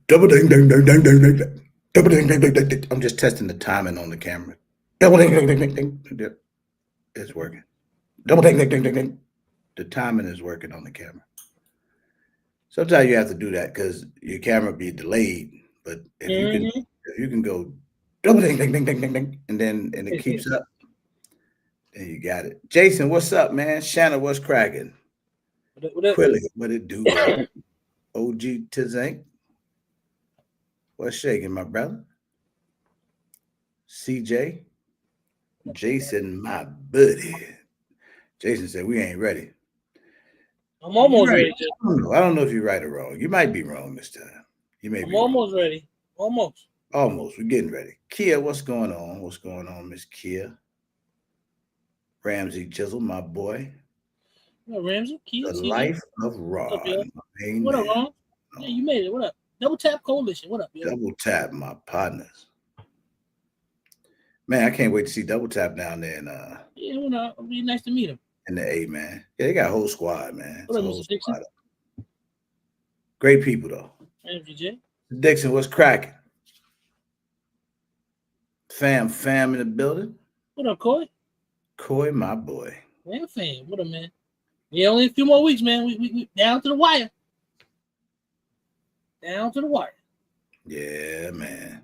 Double ding ding ding ding ding ding ding. Double ding ding ding ding ding. I'm just testing the timing on the camera. Double ding ding ding ding ding. It's working. Double ding ding ding ding ding. The timing is working on the camera. Sometimes you have to do that because your camera be delayed. But if you can go double ding ding ding ding ding ding, and it keeps up, then you got it. Jason, what's up, man? Shanna, what's cracking? Quilly, what it do? OG Tizank, what's shaking, my brother? CJ, Jason, my buddy. Jason said we ain't ready. I'm almost ready. I don't know if you're right or wrong. You might be wrong this time. You may be almost ready. Almost. Almost. We're getting ready. Kia, what's going on? What's going on, Miss Kia? Ramsey Chisel, my boy. What up, Ramsey? Kia, the life of Ron. What up, Ron? Yeah, you made it. What up? Double Tap Coalition. What up, yo? Double Tap, my partners. Man, I can't wait to see Double Tap down there. And, yeah, well, it'll be nice to meet him. And the A, man. Yeah, they got a whole squad, man. What up, Mr. Dixon? Great people, though. MGJ. Dixon, what's cracking? Fam in the building. What up, Coy? Coy, my boy. Man, fam. What up, man? Yeah, only a few more weeks, man. We down to the wire. Down to the wire. Yeah, man.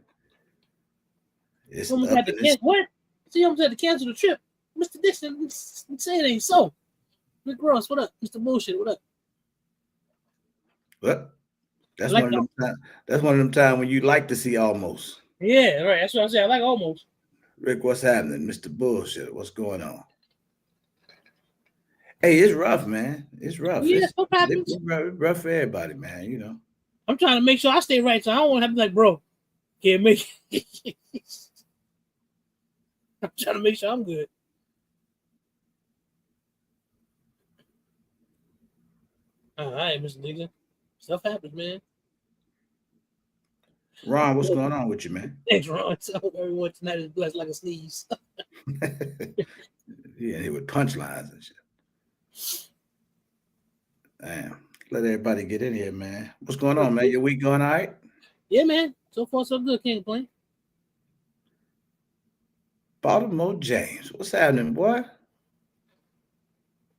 It's almost had to cancel. What? See, almost had to cancel the trip. Mr. Dixon, say it ain't so. Rick Ross, what up? Mr. Bullshit, what up? What? That's like one of them times. That's one of them times when you like to see almost. Yeah, right. That's what I said. I like almost. Rick, what's happening? Mr. Bullshit, what's going on? Hey, it's rough, man. It's rough. Yeah, it's rough for everybody, man. You know. I'm trying to make sure I stay right, so I don't want to have to be like, bro, can't make it. I'm trying to make sure I'm good. All right, Mr. Dixon. Stuff happens, man. Ron, what's going on with you, man? Thanks, Ron. I hope everyone tonight is blessed like a sneeze. Yeah, he with punchlines and shit. Damn. Let everybody get in here, man. What's going on, man? Your week going all right? Yeah, man. So far, so good. Can't complain. Baltimore James. What's happening, boy?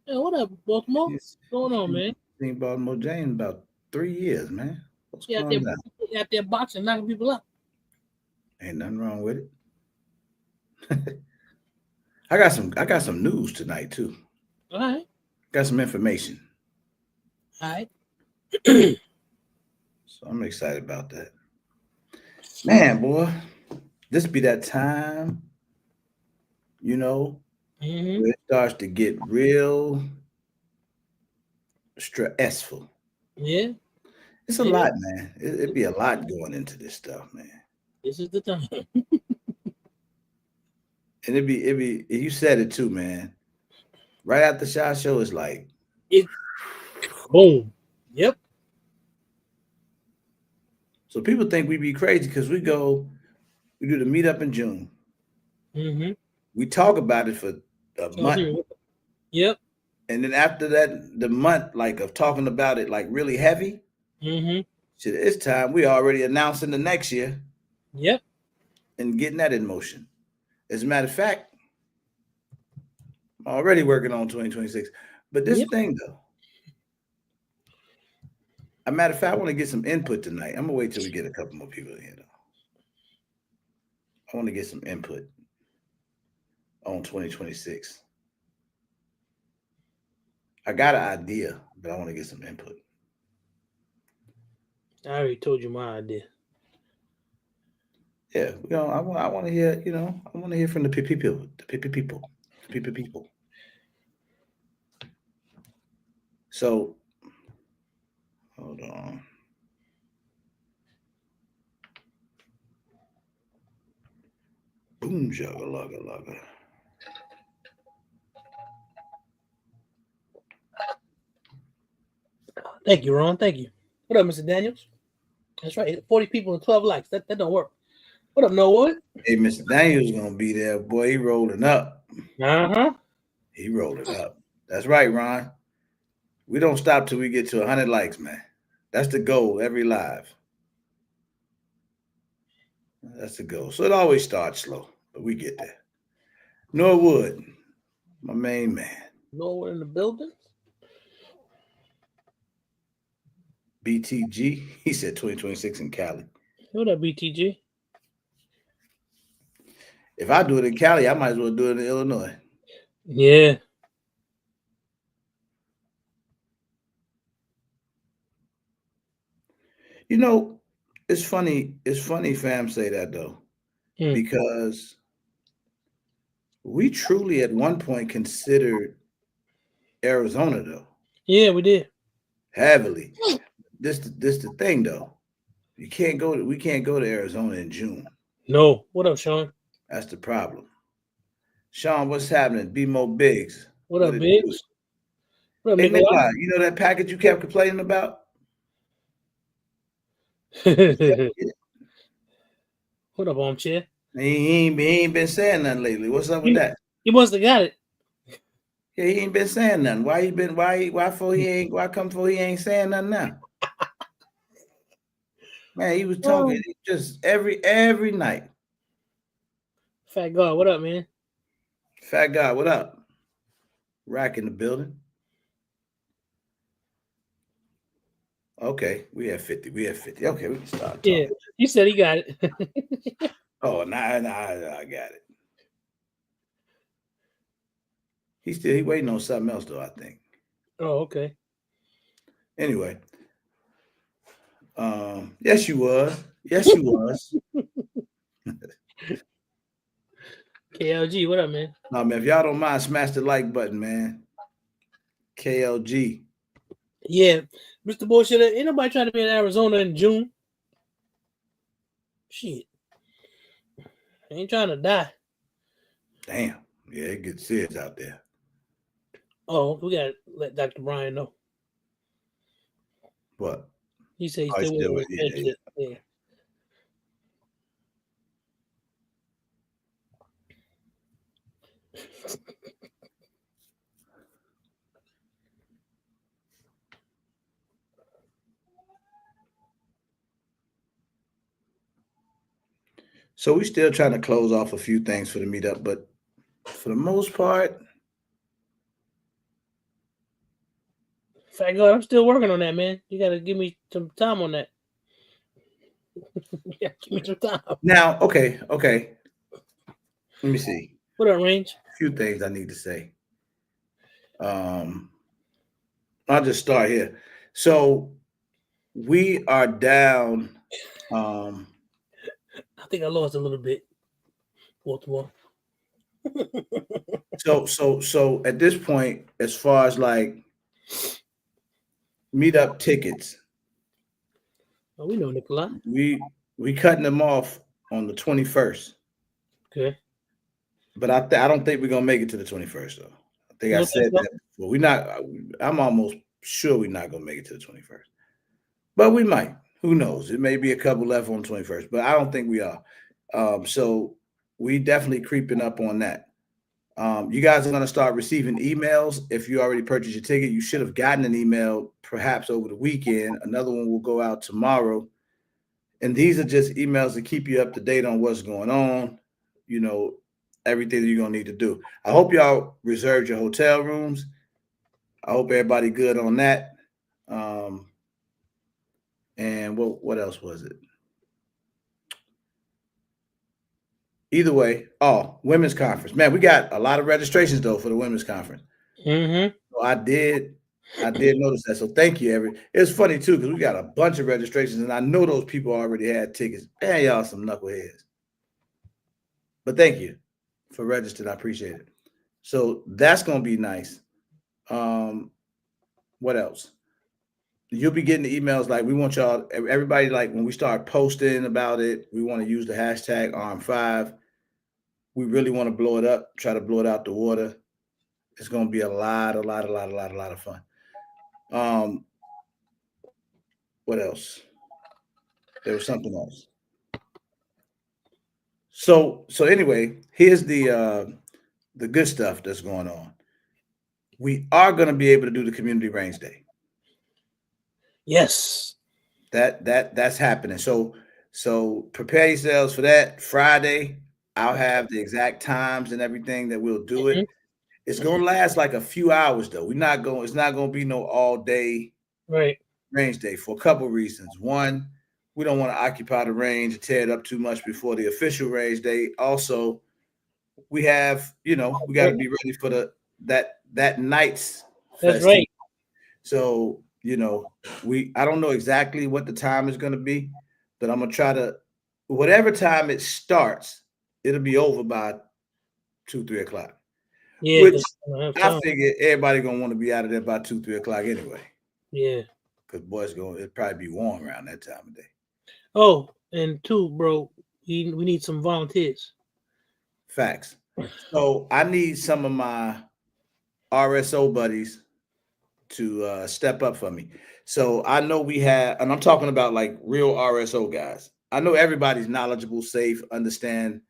Hey, what up, Baltimore? What's going on, man? Seen Baltimore James about 3 years, man. What's going on? Out there boxing, knocking people up. Ain't nothing wrong with it. I got some news tonight too. All right. Got some information. All right. So I'm excited about that. Man, boy, this be that time, you know, where it starts to get real stressful. Yeah. It's a lot, man. It'd be a lot going into this stuff, man. This is the time. And it'd be you said it too, man. Right after the SHOT Show, it's like boom. Yep. So people think we be crazy because we do the meetup in June. We talk about it for a month. Yep. And then after that, the month like of talking about it like really heavy. Shit, it's time we already announcing the next year. Yep. And getting that in motion. As a matter of fact, I'm already working on 2026. But this thing though. As a matter of fact, I want to get some input tonight. I'm gonna wait till we get a couple more people in here though. I want to get some input on 2026. I got an idea, but I want to get some input. I already told you my idea. Yeah, you know, I want to hear, you know, I want to hear from the people. So, hold on. Boom, jugga, lugga, lugga. Thank you, Ron. Thank you. What up, Mr. Daniels? That's right. 40 people and 12 likes. That don't work. What up, Noah? Hey, Mr. Daniels gonna be there, boy. He rolling up. He rolling up. That's right, Ron. We don't stop till we get to 100 likes, man. That's the goal every live. That's the goal. So it always starts slow, but we get there. Norwood, my main man. Nowhere in the building. BTG, he said 2026 in Cali. What up, BTG? If I do it in Cali, I might as well do it in Illinois. Yeah. You know, it's funny. It's funny, fam, say that though, because we truly at one point considered Arizona though. Yeah, we did. Heavily. This the thing though. We can't go to Arizona in June. No. What up, Sean? That's the problem. Sean, what's happening? B-Mo Biggs. What up, Biggs? What up, Hey, Nikolai? Nikolai, you know that package you kept complaining about? What up, armchair? He ain't been saying nothing lately. What's up with that? He must have got it. Yeah, he ain't been saying nothing. Why come for he ain't saying nothing now? Man, he was talking just every night. Fat God, what up, man? Fat guy, what up? Rack in the building. Okay, we have 50. Okay, we can start talking. Yeah, he said he got it. Oh, nah, I got it. He waiting on something else though, I think. Oh, okay. Anyway. Yes, you was. Yes, you was. KLG, what up, man? No, man, if y'all don't mind, smash the like button, man. KLG. Yeah, Mr. Bullshit, ain't nobody trying to be in Arizona in June. Shit. I ain't trying to die. Damn. Yeah, it gets serious out there. Oh, we gotta let Dr. Brian know. What? He said he's still with yeah. So we still trying to close off a few things for the meetup, but for the most part, Fat God, I'm still working on that, man. You gotta give me some time on that. Yeah, give me some time. Now, okay. Let me see. What up, Range? A few things I need to say. I'll just start here. So we are down. I think I lost a little bit. Baltimore. So at this point, as far as like meetup tickets, oh, we know Nikolai. We cutting them off on the 21st. Okay. But I don't think we're gonna make it to the 21st though. I think I said that before. We're not. I'm almost sure we're not gonna make it to the 21st. But we might. Who knows? It may be a couple left on the 21st, but I don't think we are. So we definitely creeping up on that. You guys are going to start receiving emails. If you already purchased your ticket, you should have gotten an email perhaps over the weekend. Another one will go out tomorrow. And these are just emails to keep you up to date on what's going on, you know, everything that you're going to need to do. I hope y'all reserved your hotel rooms. I hope everybody good on that. And what else was it? Either way, women's conference. Man, we got a lot of registrations though for the women's conference. Mm-hmm. So I did notice that. So thank you, It's funny too because we got a bunch of registrations, and I know those people already had tickets. Man, y'all some knuckleheads. But thank you for registering. I appreciate it. So that's gonna be nice. What else? You'll be getting the emails like we want y'all, everybody, like when we start posting about it, we want to use the hashtag ARM5. We really want to blow it up, try to blow it out the water. It's going to be a lot of fun. What else? There was something else. So anyway, here's the good stuff that's going on. We are going to be able to do the community range day. Yes. That's happening. So So prepare yourselves for that. Friday, I'll have the exact times and everything that we'll do it. It's gonna last like a few hours though. It's not gonna be no all day range day for a couple reasons. One, we don't want to occupy the range and tear it up too much before the official range day. Also, we have, we got to be ready for that night's That's festivity. right. So, I don't know exactly what the time is going to be, but I'm going to try to, whatever time it starts, it'll be over by 2-3 o'clock. Yeah, which I figure everybody going to want to be out of there by 2-3 o'clock anyway. Yeah. Because boys it'll probably be warm around that time of day. Oh, and two, bro, we need some volunteers. Facts. So I need some of my RSO buddies to step up for me. So I know we have, and I'm talking about like real RSO guys. I know everybody's knowledgeable, safe, understand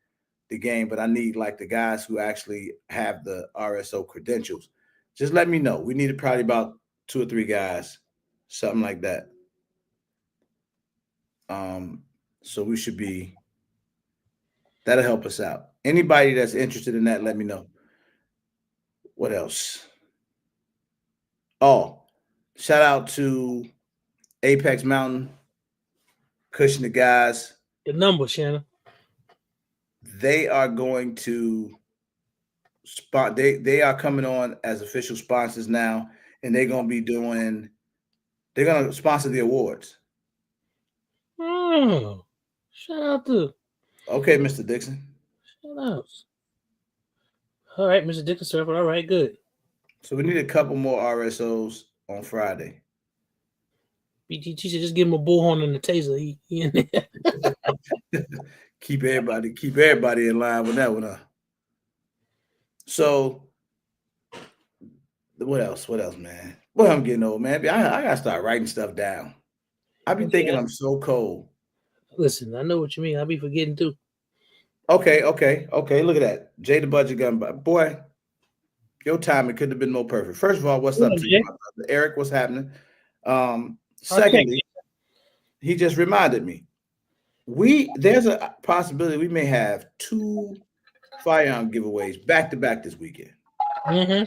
the game, but I need like the guys who actually have the RSO credentials. Just let me know. We need probably about 2 or 3 guys, something like that. So we should be, that'll help us out. Anybody that's interested in that, let me know. What else? Oh, shout out to Apex Mountain, Cushion the guys. The number, Shannon. They are going to they are coming on as official sponsors now, and they're gonna sponsor the awards. Oh, shout out to Okay, Mr. Dixon. Shout out. All right, Mr. Dixon Surfer. All right, good. So we need a couple more RSOs on Friday. BTT should just give him a bullhorn and a taser. He in there. keep everybody in line with that one. So what else? What else, man? Boy, I'm getting old, man. I gotta start writing stuff down. I be thinking I'm so cold. Listen, I know what you mean. I'll be forgetting too. Okay. Look at that. Jay the Budget Gun. Boy, your timing couldn't have been more perfect. First of all, what's up to you, my brother? Eric, what's happening? Secondly, he just reminded me. There's a possibility we may have 2 firearm giveaways back to back this weekend. Mm-hmm.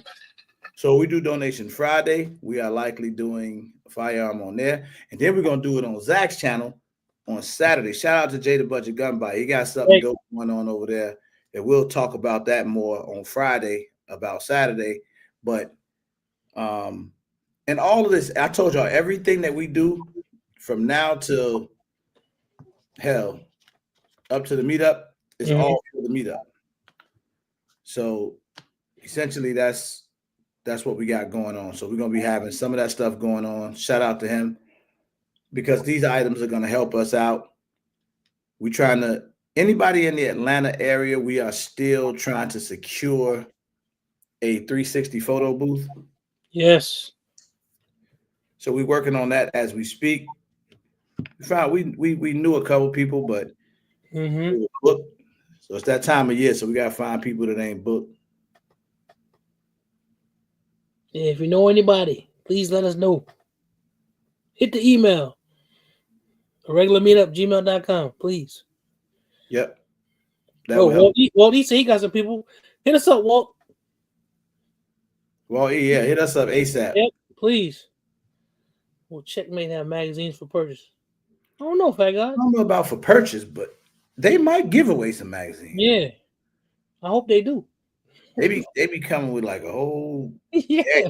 So we do donation Friday. We are likely doing a firearm on there, and then we're gonna do it on Zach's channel on Saturday. Shout out to Jay the Budget Gun Buy. He got something going on over there, and we'll talk about that more on Friday about Saturday. But and all of this, I told y'all everything that we do from now till hell up to the meetup is all for the meetup. So essentially that's what we got going on. So we're going to be having some of that stuff going on. Shout out to him because these items are going to help us out. We trying to, anybody in the Atlanta area, we are still trying to secure a 360 photo booth. Yes. So we're working on that as we speak. We found we knew a couple people, but we were booked. So it's that time of year, so we got to find people that ain't booked. Yeah, if you know anybody, please let us know. Hit the email. Regular meetup gmail.com, please. Yep. Walt E said he got some people. Hit us up, Walt. Well, yeah, hit us up ASAP. Yep, please. Well, Checkmate have magazines for purchase. I don't know, Fat Guy. I don't know about for purchase, but they might give away some magazines. Yeah. I hope they do. They be coming with like a whole yeah.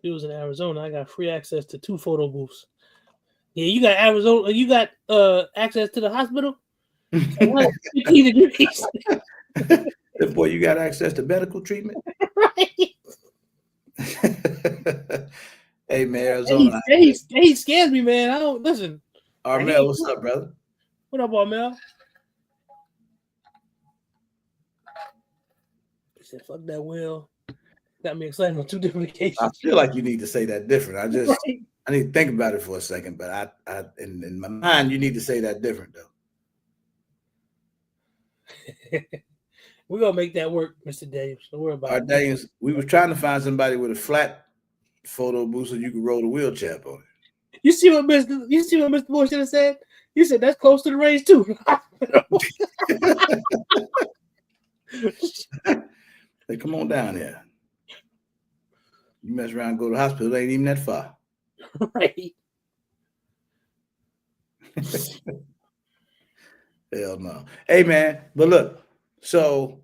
It was in Arizona. I got free access to 2 photo booths. Yeah, you got Arizona. You got access to the hospital. Boy, you got access to medical treatment. Right. Hey man, Arizona. He scares me, man. I don't listen. Armel, what's up, brother? What up, Armel? He said, "Fuck that Will." Got me excited on 2 different occasions. I feel like you need to say that different. I need to think about it for a second, but I in my mind, you need to say that different though. We're gonna make that work, Mr. Daniels. Don't worry about it. Daniels, we were trying to find somebody with a flat photo booth so you could roll the wheelchair on it. You see what Mr. Moore should have said? He said that's close to the range too. Hey, come on down here. You mess around and go to the hospital, it ain't even that far. Right. Hell no. Hey man, but look, so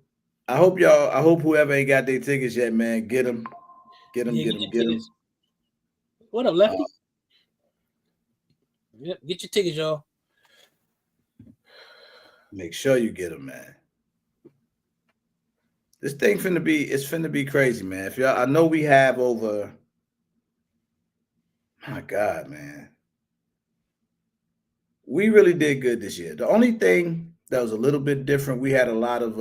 I hope whoever ain't got their tickets yet, man, get them. Get them. What up, Lefty? Yep, get your tickets, y'all. Make sure you get them, man. This thing finna be crazy, man. If y'all, I know we have over. My God, man, we really did good this year. The only thing that was a little bit different, we had a lot of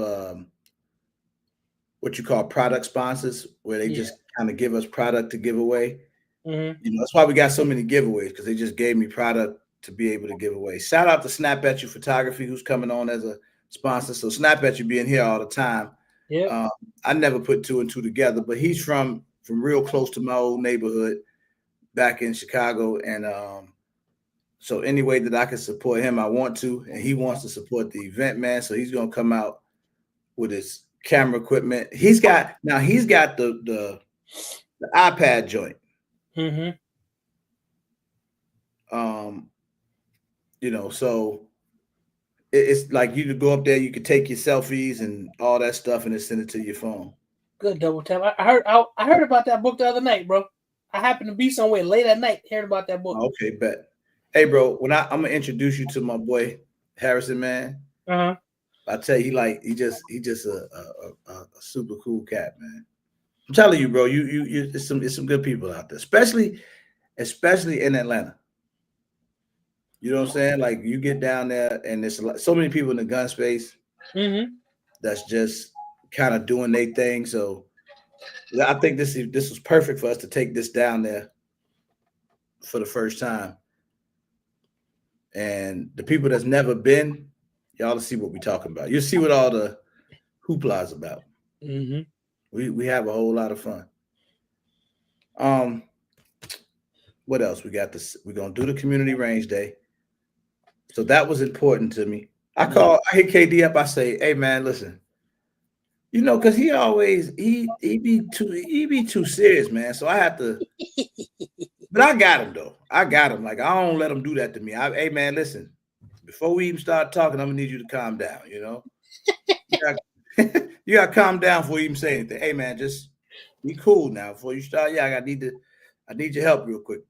what you call product sponsors, where they just kind of give us product to give away. Mm-hmm. You know, that's why we got so many giveaways, because they just gave me product to be able to give away. Shout out to Snap At You Photography, who's coming on as a sponsor. So Snap At You being here all the time. Yeah. I never put two and two together, but he's from real close to my old neighborhood back in Chicago, and so any way that I can support him, I want to, and he wants to support the event, man. So he's gonna come out with his camera equipment. He's got the iPad joint. Mm-hmm. You know, so it's like you could go up there, you could take your selfies and all that stuff, and then send it to your phone. Good double tap. I heard about that book the other night, bro. I happened to be somewhere late at night, heard about that book. Okay, bet. Hey, bro, when I'm gonna introduce you to my boy Harrison, man. Uh-huh. I tell you, he just a super cool cat, man. I'm telling you, bro. You it's some good people out there, especially in Atlanta. You know what I'm saying? Like you get down there, and there's so many people in the gun space that's just kind of doing their thing. So I think this was perfect for us to take this down there for the first time. And the people that's never been, y'all to see what we're talking about. You'll see what all the hoopla is about. Mm-hmm. We have a whole lot of fun. What else? We got this. We're gonna do the community range day. So that was important to me. I hit KD up. I say, hey man, listen. You know, because he always he be too serious, man. So I have to. But I got him though. I got him. Like I don't let him do that to me. Hey man, listen. Before we even start talking, I'm gonna need you to calm down. You know, you gotta calm down before you even say anything. Hey man, just be cool now. Before you start, I need your help real quick.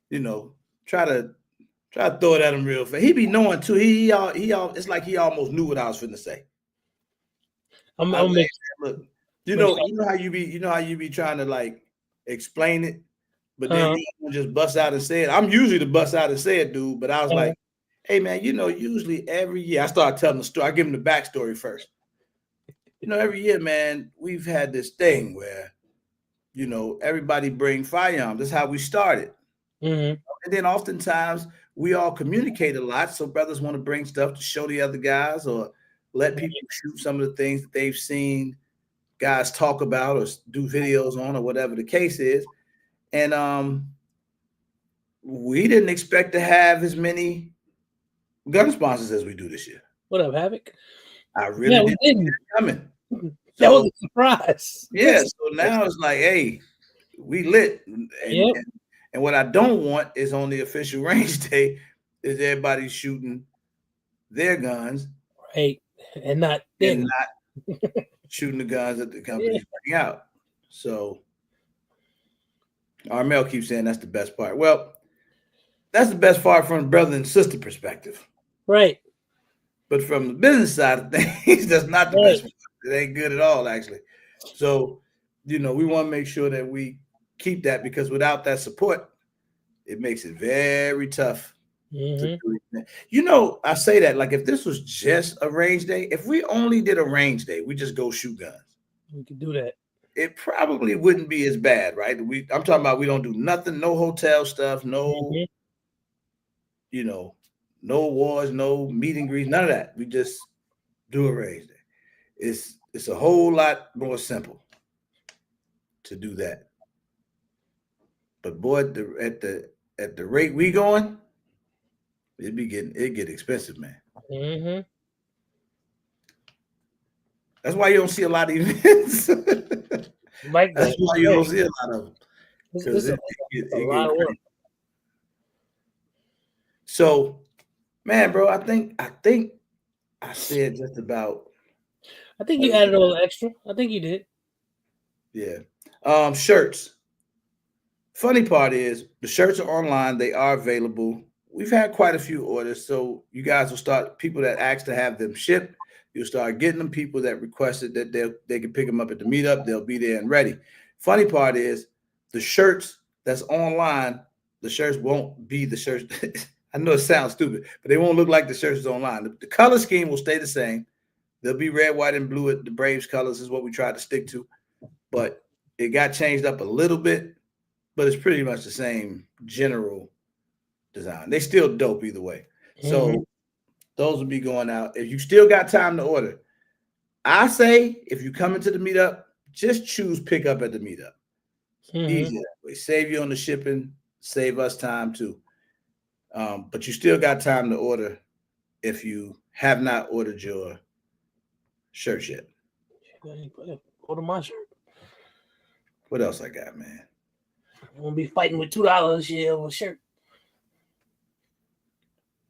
You know, try to throw it at him real fast. He be knowing too. He it's like he almost knew what I was finna say. Look, you know how you be trying to like explain it, but then you don't just bust out and say it. I'm usually the bust out and say it, dude. But I was like, hey man, you know, usually every year I start telling the story. I give him the backstory first. You know, every year, man, we've had this thing where, you know, everybody bring firearms. That's how we started. Mm-hmm. And then oftentimes we all communicate a lot. So brothers want to bring stuff to show the other guys or let people shoot some of the things that they've seen guys talk about or do videos on or whatever the case is. And we didn't expect to have as many gun sponsors as we do this year. What up, Havoc? I really didn't see that coming. That was a surprise. Yeah, so now it's like, hey, we lit. And what I don't want is on the official range day is everybody shooting their guns, right, and not shooting the guns that the company's bring out. So Armel keeps saying that's the best part. Well, that's the best part from a brother and sister perspective. Right. But from the business side of things, that's not the best part. It ain't good at all, actually. So, you know, we want to make sure that we keep that, because without that support, it makes it very tough. To do it. You know, I say that like if this was just a range day, if we only did a range day, we just go shoot guns. We could do that. It probably wouldn't be as bad, right? I'm talking about we don't do nothing, no hotel stuff, no, you know, no wars, no meet and greets, none of that. We just do a range day. It's a whole lot more simple to do that. But boy, at the rate we going, it get expensive, man. Mm-hmm. That's why you don't see a lot of events. Like That's that. why you don't see a lot of them. Because It's it a lot get of work. crazy. So, man, bro, I think I said just about. I think you added a little extra. I think you did. Yeah. Shirts. Funny part is the shirts are online. They are available. We've had quite a few orders, so you guys will start. People that ask to have them shipped, you'll start getting them. People that requested that they can pick them up at the meetup, they'll be there and ready. Funny part is the shirts that's online. The shirts won't be the shirts. I know it sounds stupid, but they won't look like the shirts that's online. The color scheme will stay the same. They'll be red, white, and blue. The Braves colors is what we tried to stick to, but it got changed up a little bit. But it's pretty much the same general design. They still dope either way. So those will be going out. If you still got time to order, I say if you come into the meetup, just choose pickup at the meetup. Easy that way. Save you on the shipping, save us time too. But you still got time to order if you have not ordered your shirts yet. Order my shirt. What else I got, man? I'm gonna be fighting with $2 yeah over a shirt.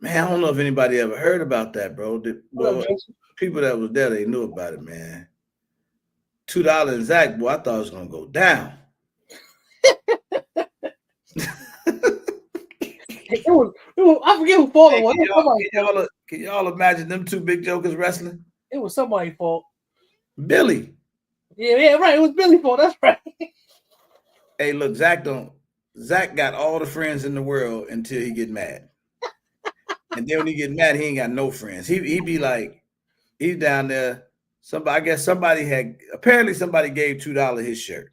Man, I don't know if anybody ever heard about that, bro. Well, people that was there, they knew about it, man. $2 in Zach, boy, I thought it was gonna go down. I forget who fault it was. Can y'all imagine them two big jokers wrestling? It was somebody's fault. Billy. Yeah, right. It was Billy's fault. That's right. Hey, look, Zach got all the friends in the world until he get mad. And then when he get mad, he ain't got no friends. He be like, he's down there. Somebody gave $2 his shirt.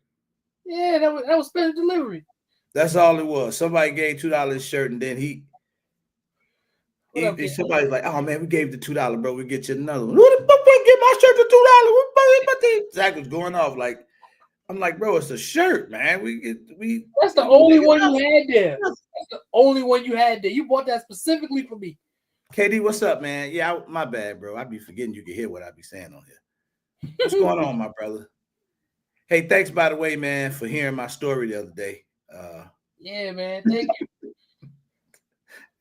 Yeah, that was special delivery. That's all it was. Somebody gave $2 his shirt, and then somebody's like, "Oh man, we gave the $2, bro. We get you another one." Who the fuck get my shirt for $2? Zach was going off like, I'm like, bro, it's a shirt, man. That's the only one you had there. That's the only one you had there. You bought that specifically for me. KD, what's up, man? Yeah, my bad, bro. I be forgetting you can hear what I be saying on here. What's going on, my brother? Hey, thanks by the way, man, for hearing my story the other day. Yeah, man. Thank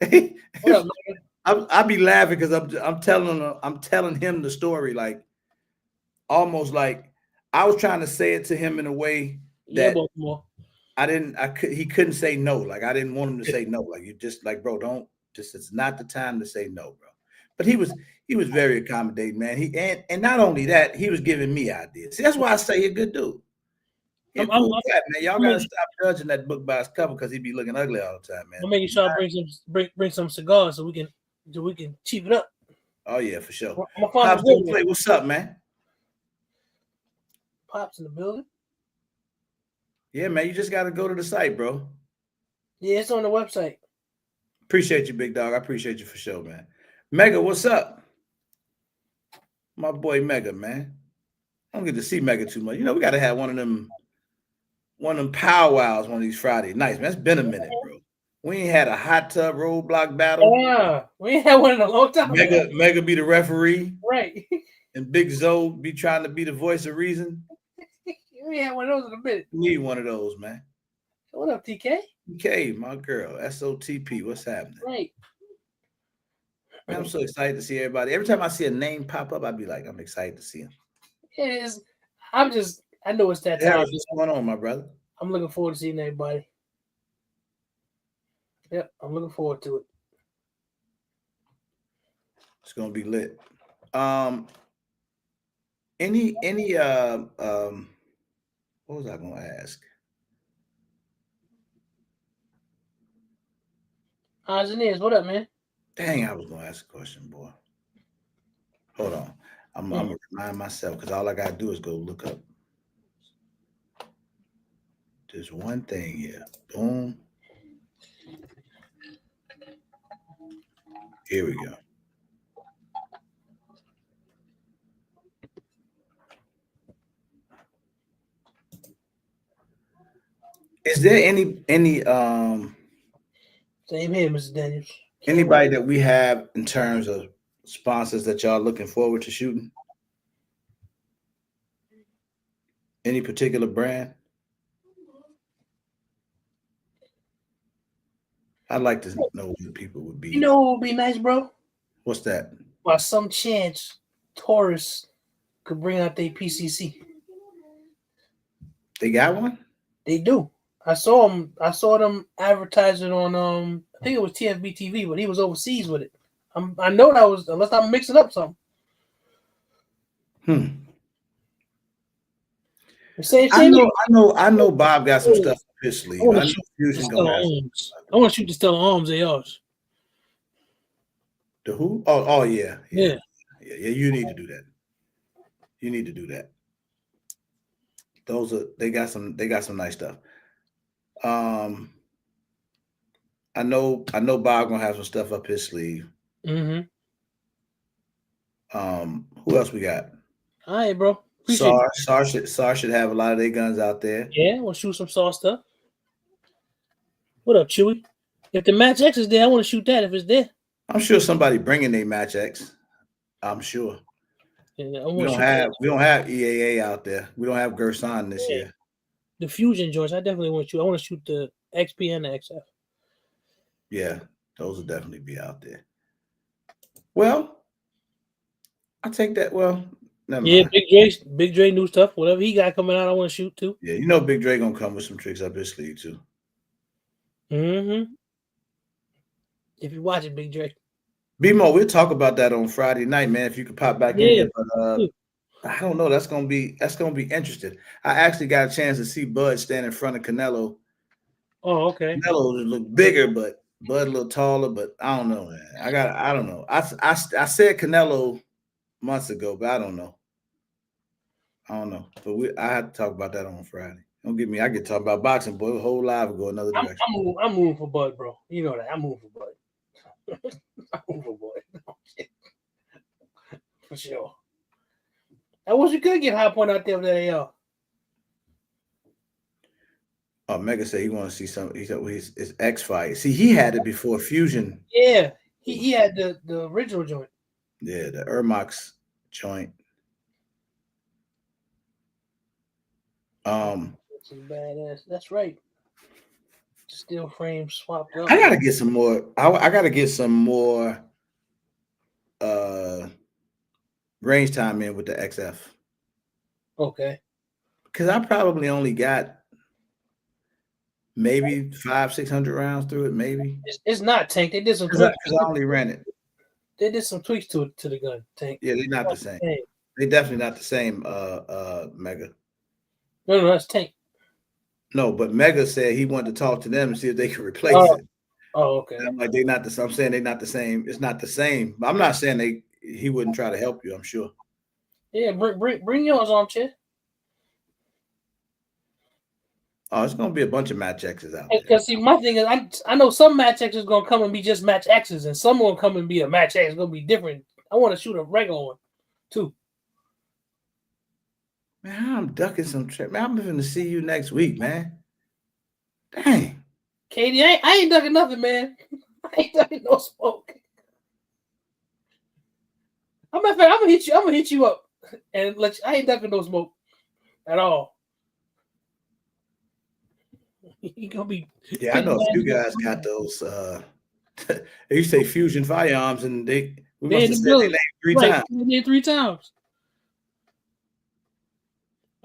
you. What up, man? I be laughing because I'm telling him the story like almost like I was trying to say it to him in a way that he couldn't say no. Like I didn't want him to say no. Like you just like, bro, it's not the time to say no, bro. But he was very accommodating, man. And not only that, he was giving me ideas. See, that's why I say he's a good dude. He's a cool cat, man. Y'all gotta stop judging that book by its cover because he be looking ugly all the time, man. I'm making sure I bring some cigars so we can cheap it up. Oh yeah, for sure. Pops what's up, man? Pops in the building. Yeah, man. You just gotta go to the site, bro. Yeah, it's on the website. Appreciate you, big dog. I appreciate you for sure, man. Mega, what's up? My boy Mega, man. I don't get to see Mega too much. You know, we gotta have one of them powwows one of these Friday nights, man. It's been a minute, bro. We ain't had a hot tub roadblock battle. Yeah, we ain't had one in a long time. Mega be the referee. Right. And Big Zoe be trying to be the voice of reason. We ain't had one of those in a minute. We need one of those, man. What up, TK? TK, my girl. SOTP. What's happening? Right. Man, I'm so excited to see everybody. Every time I see a name pop up, I'd be like, I'm excited to see him. It is. I know it's that time. What's going on, my brother? I'm looking forward to seeing everybody. Yep, I'm looking forward to it. It's gonna be lit. What was I gonna ask? Engineers, what up, man? Dang, I was gonna ask a question, boy. Hold on. I'm gonna remind myself because all I gotta do is go look up. There's one thing here. Boom. Here we go. Is there any Same here, Mr. Daniels. Anybody that we have in terms of sponsors that y'all looking forward to shooting? Any particular brand? I'd like to know who people would be. You know what would be nice, bro? What's that? By some chance, Taurus could bring out their PCC. They got one? They do. I saw them advertising on I think it was TFB TV, but he was overseas with it. I know that was, unless I'm mixing up something. I know Bob got some stuff up his sleeve. I know Fusion gonna have I want to shoot the Stellar Arms ARs. The who? Oh yeah. You need to do that. You need to do that. They got some nice stuff. I know Bob gonna have some stuff up his sleeve. Mm-hmm. Who else we got? All right, bro. SAR should have a lot of their guns out there. Yeah, we'll shoot some SAR stuff. What up, Chewy? If the Match X is there, I want to shoot that if it's there. I'm sure somebody bringing their Match X. I'm sure. Yeah, we don't have EAA out there. We don't have Gerson this year. The Fusion joints, I definitely want to shoot. I want to shoot the XP and the XF. Yeah, those will definitely be out there. Well, I take that. Well, never mind. Big Dre new stuff. Whatever he got coming out, I want to shoot too. Yeah, you know Big Dre gonna come with some tricks up his sleeve too. Mm-hmm. If you're watching Big Dre. B-Mo, we'll talk about that on Friday night, man. If you could pop back in, but I don't know. That's gonna be interesting. I actually got a chance to see Bud stand in front of Canelo. Oh, okay. Canelo look bigger, but Bud a little taller. But I don't know, man. I don't know. I said Canelo months ago, but I don't know. But I have to talk about that on Friday. Don't get me. I get talk about boxing, boy. A whole live will go another direction. I'm moving for Bud, bro. You know that. I'm moving for Bud. I'm moving for Bud. For sure. I wish you could get High Point out there with that AR. Oh, Mega said he want to see some. He said his X fight. See, he had it before Fusion. Yeah, he had the original joint. Yeah, the Ermax joint. That's badass. That's right. Steel frame swapped up. I gotta get some more. I gotta get some more range time in with the XF. Okay. Because I probably only got maybe 500-600 rounds through it. Maybe it's not Tank. They did some tweaks. Because I only ran it. They did some tweaks to the gun, Tank. Yeah, they're not the same. They're definitely not the same. Mega. No, that's Tank. No, but Mega said he wanted to talk to them and see if they could replace it. Oh, okay. And I'm like, they're not the same. I'm saying they're not the same. It's not the same. I'm not saying he wouldn't try to help you, I'm sure. Yeah, bring yours on, Chad. Oh, it's gonna be a bunch of Match X's out there. Because see, my thing is, I know some Match X's gonna come and be just Match X's, and some will come and be a Match X. It's gonna be different. I want to shoot a regular one too. Man, I'm ducking some trip. Man, I'm going to see you next week, man. Dang. Katie, I ain't ducking nothing, man. I ain't ducking no smoke. I'm gonna hit you up and let you, I ain't ducking no smoke at all. You gonna be I know a few guys got those they used to say Fusion Firearms, and we must have said their name 3 times. They 3 times.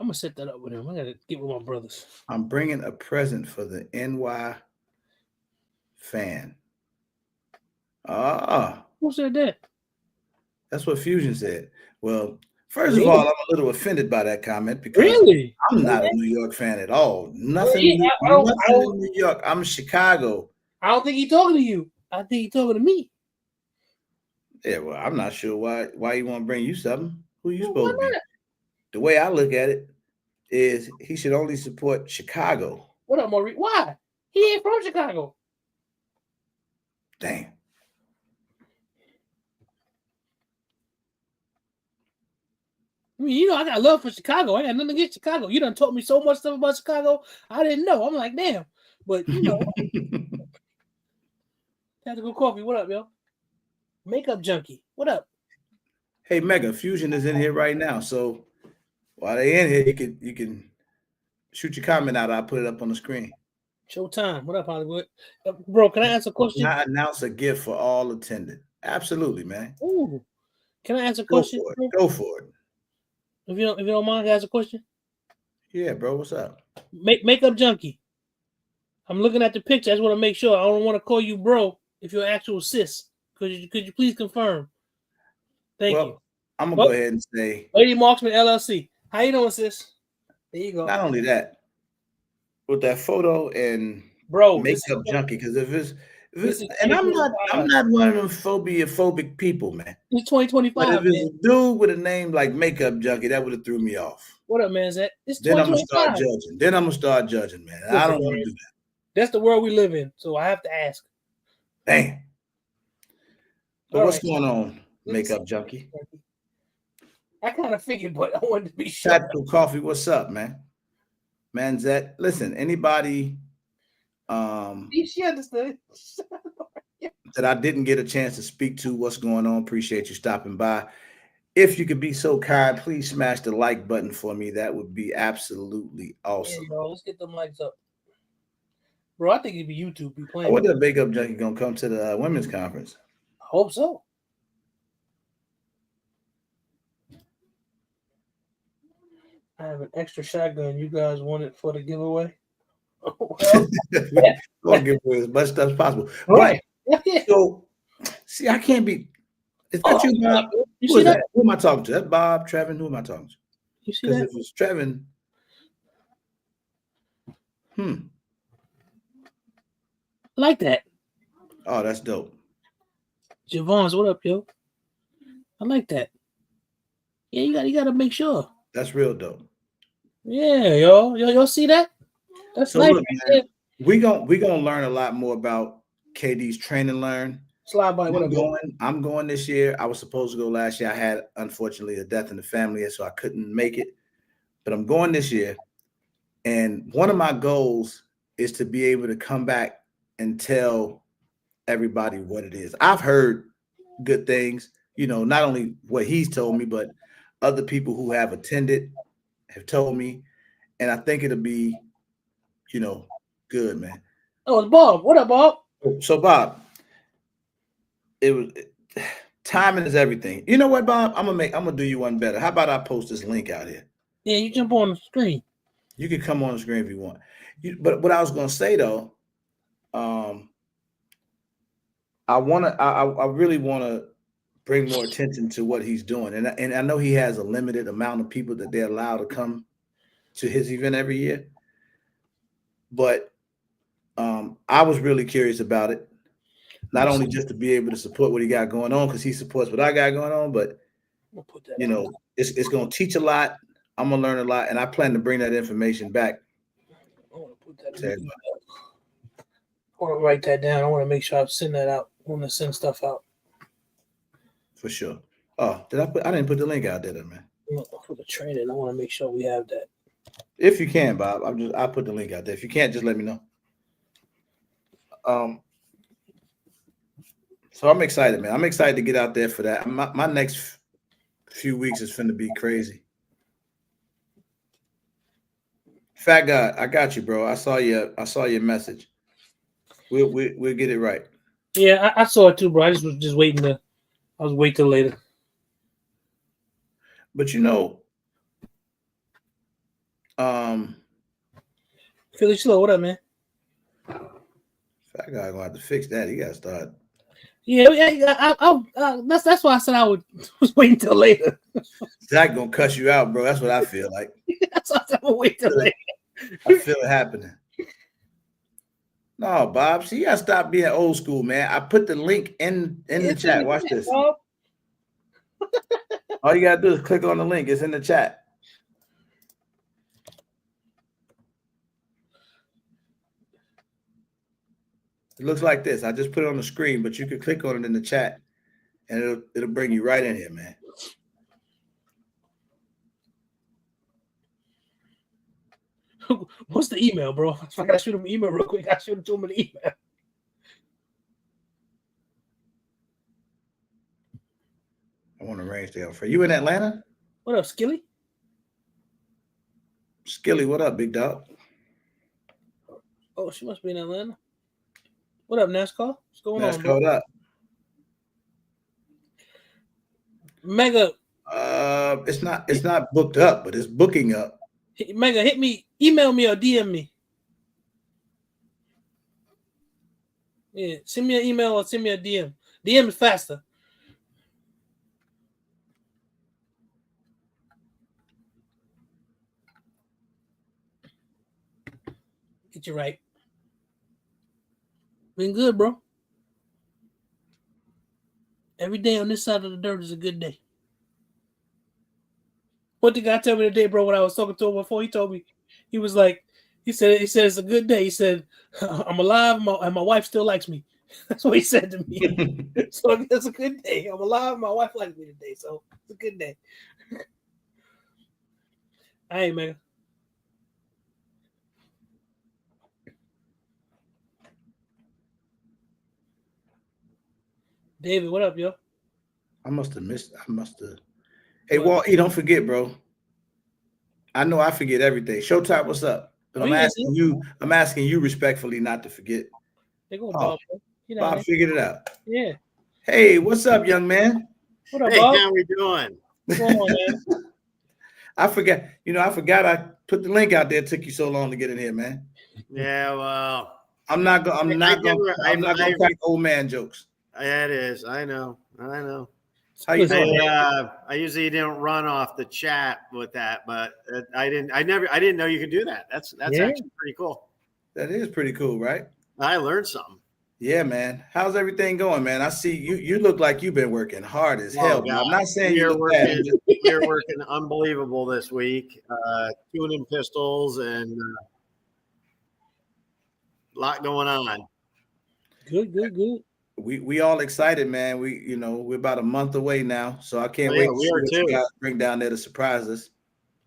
I'm gonna set that up with him. I gotta get with my brothers. I'm bringing a present for the NY fan. Who said that? That's what Fusion said. Well, first of all, I'm a little offended by that comment because I'm not a New York fan at all. Nothing in New York. I'm Chicago. I don't think he's talking to you. I think he's talking to me. Yeah, well, I'm not sure why you want to bring you something. Who you supposed to be? The way I look at it is he should only support Chicago. What up, Maurice? Why? He ain't from Chicago. Damn. I mean, I got love for Chicago. I got nothing against Chicago. You done taught me so much stuff about Chicago. I didn't know. I'm like, damn. But, Tactical Coffee, what up, yo? Makeup Junkie, what up? Hey, Mega Fusion is in here right now. So while they in here, you can shoot your comment out. I'll put it up on the screen. Showtime, what up, Hollywood? Bro, can I ask a question? Can I announce a gift for all attended? Absolutely, man. Ooh, can I ask a question? Go for it. If you don't mind, can I ask a question? Yeah, bro. What's up? Makeup Junkie. I'm looking at the picture. I just want to make sure. I don't want to call you bro if you're actual sis. Could you please confirm? Thank you. I'm gonna go ahead and say Lady Marksman LLC. How you doing, sis? There you go. Not only that, with that photo and bro, Makeup Junkie, because if it's and I'm not one of them phobic people, man. It's 2025. But if it's a dude with a name like Makeup Junkie, that would have threw me off. What up, man? Zach? It's then I'm gonna start judging. Man. Listen, I don't want to do that. That's the world we live in, so I have to ask. Damn. But what's going on, Makeup Junkie? I kind of figured, but I wanted to be sure. Tactical Coffee, what's up, man? Manzette, listen, anybody she understood that I didn't get a chance to speak to, what's going on? Appreciate you stopping by. If you could be so kind, please smash the like button for me. That would be absolutely awesome. Yeah, bro, let's get them likes up. Bro, I think it'd be YouTube be playing. I wonder if Makeup Junkie gonna come to the women's conference. I hope so. I have an extra shotgun. You guys want it for the giveaway? We'll give away as much stuff as possible. Right. So, see, I can't be. Is that you, Bob? Who is that? Who am I talking to? That's Bob, Trevin. Who am I talking to? You see that? Because if it's Trevin, like that. Oh, that's dope. Javon's, what up, yo? I like that. Yeah, you gotta make sure. That's real dope. Yeah, y'all see that? That's so nice. Look, man, we gonna learn a lot more about KD's Train and Learn. Slide by. I'm going this year. I was supposed to go last year. I had, unfortunately, a death in the family, so I couldn't make it. But I'm going this year, and one of my goals is to be able to come back and tell everybody what it is. I've heard good things, not only what he's told me, but other people who have attended have told me, and I think it'll be, good, man. Oh, it's Bob. What up, Bob? So, Bob, timing is everything. You know what, Bob? I'm gonna do you one better. How about I post this link out here? Yeah, you jump on the screen. You can come on the screen if you want. But what I was gonna say though, I really wanna bring more attention to what he's doing, and I know he has a limited amount of people that they're allowed to come to his event every year. But I was really curious about it. Not only just to be able to support what he got going on, because he supports what I got going on, but it's going to teach a lot. I'm going to learn a lot, and I plan to bring that information back. I want to write that down. I want to make sure I send that out. I want to send stuff out. For sure. Oh, I didn't put the link out there, man. For the training, I want to make sure we have that. If you can, Bob, I'll put the link out there. If you can't, just let me know. So I'm excited, man. I'm excited to get out there for that. My next few weeks is finna be crazy. Fat guy, I got you, bro. I saw your message. We'll get it right. Yeah, I saw it too, bro. I was just waiting I was waiting till later. But Philly Slow, what up, man? Fat guy gonna have to fix that. He gotta start. Yeah, that's why I said I was waiting till later. Zach gonna cuss you out, bro. That's what I feel like. That's why I said I'm waiting till later. I feel it happening. No, Bob. See, you gotta stop being old school, man. I put the link in the chat. Watch this. All you gotta do is click on the link. It's in the chat. It looks like this. I just put it on the screen, but you can click on it in the chat, and it'll bring you right in here, man. What's the email, bro? I gotta shoot him an email real quick. I shoot him to him an email. want to arrange day off. Are you in Atlanta? What up, Skilly? Skilly, what up, big dog? Oh, she must be in Atlanta. What up, NASCAR? What's going on, bro? What up? Mega. It's not booked up, but it's booking up. Mega, hit me, email me or DM me. Yeah, send me an email or send me a DM. DM is faster. Get you right. Been good, bro. Every day on this side of the dirt is a good day. What the guy tell me today, bro, when I was talking to him before? He told me, he was like, he said it's a good day. He said, I'm alive and my wife still likes me. That's what he said to me. So it's a good day. I'm alive. My wife likes me today. So it's a good day. Hey, man. David, what up, yo? I must have. Hey, Walt, don't forget, bro. I know I forget everything. Showtime, what's up? But I'm asking you respectfully not to forget. They go, Bob. Bob figured it out. Yeah. Hey, what's up, young man? What up, Bob? How we doing? What's going on, man? I forgot I put the link out there. It took you so long to get in here, man. Yeah, well, I'm not gonna crack old man jokes. Yeah, it is. I know. How you doing? I usually don't run off the chat with that, but I didn't know you could do that. That's actually pretty cool. That is pretty cool, right? I learned something. Yeah, man. How's everything going, man? I see you look like you've been working hard as hell. God. I'm not saying you're working. You're working unbelievable this week. Tuning pistols and a lot going on. Good. We all excited, man. We're about a month away now, so I can't wait to see what you guys bring down there to surprise us.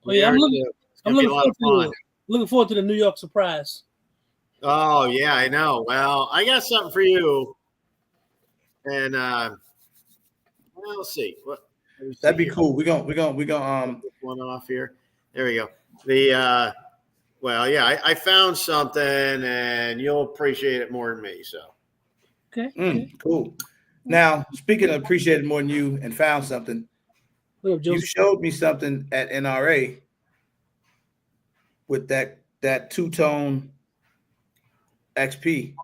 Oh yeah, I'm looking forward to the New York surprise. Oh yeah, I know. Well, I got something for you, and let's see. That'd be cool. We're gonna one off here. There we go. I found something, and you'll appreciate it more than me. So. Okay. Cool. Now, speaking of appreciated more than you and found something, you showed me something at NRA with that two-tone XP.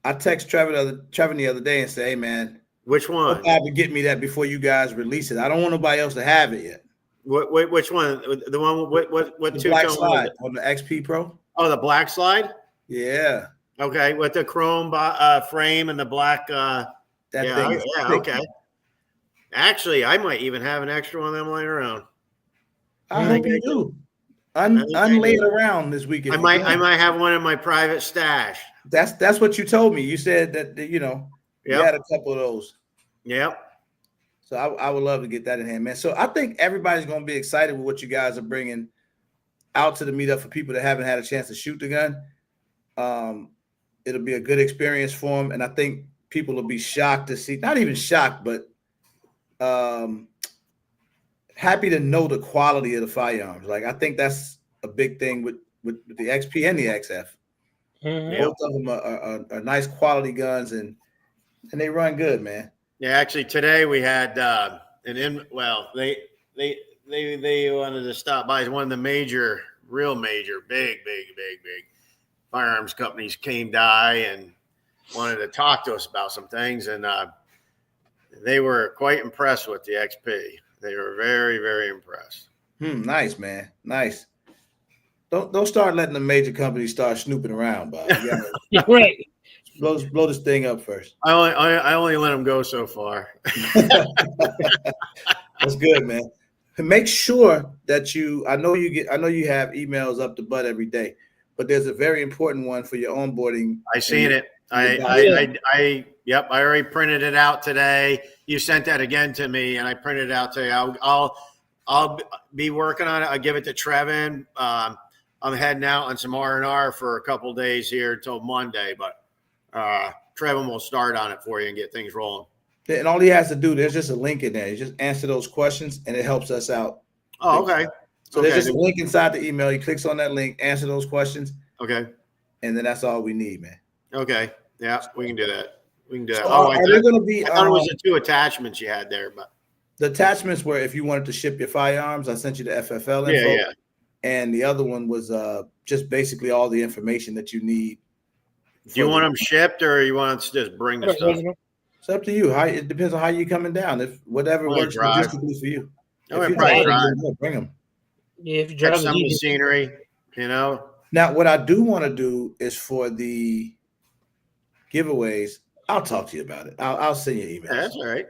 I text Trevor the other day and say, "Hey, man, which one? I would get me that before you guys release it. I don't want nobody else to have it yet." Which one? The one what the black slide on the XP Pro? Oh, the black slide? Yeah. Okay, with the chrome frame and the black. Thing. Yeah. Okay. Actually, I might even have an extra one of them laying around. I hope you do. Unlay it around this weekend. I might have one in my private stash. That's what you told me. You said that you had a couple of those. Yep. So I would love to get that in hand, man. So I think everybody's going to be excited with what you guys are bringing out to the meetup for people that haven't had a chance to shoot the gun. It'll be a good experience for them, and I think people will be shocked to see. Not even shocked, but happy to know the quality of the firearms. Like I think that's a big thing with the XP and the XF. Mm-hmm. Both of them are nice quality guns, and they run good, man. Yeah, actually, today we had they wanted to stop by. One of the real major, big firearms companies came by and wanted to talk to us about some things, and they were quite impressed with the XP. They were very, very impressed. Nice, man. Nice. Don't start letting the major companies start snooping around, Bob. Right. Blow this thing up first. I only let them go so far. That's good, man. And make sure that I know you have emails up to butt every day, but there's a very important one for your onboarding. I seen it. I already printed it out today. You sent that again to me, and I printed it out today. I'll be working on it. I'll give it to Trevin. I'm heading out on some R&R for a couple days here until Monday, but Trevin will start on it for you and get things rolling. And all he has to do, there's just a link in there. You just answer those questions, and it helps us out. Oh, okay. So there's just a link inside the email. He clicks on that link, answer those questions. Okay. And then that's all we need, man. Okay. Yeah, we can do that. We can do that. So are there going to be? I thought it was the 2 attachments you had there, but the attachments were if you wanted to ship your firearms. I sent you the FFL info. Yeah. And the other one was just basically all the information that you need. Do you want them shipped, or you want us to just bring the stuff? It's up to you. It depends on how you're coming down. If whatever works logistically for you. If you drive, bring them. Yeah, if you drive some of the scenery, you know. Now, what I do want to do is for the giveaways. I'll talk to you about it. I'll send you an email. Yeah, that's all right.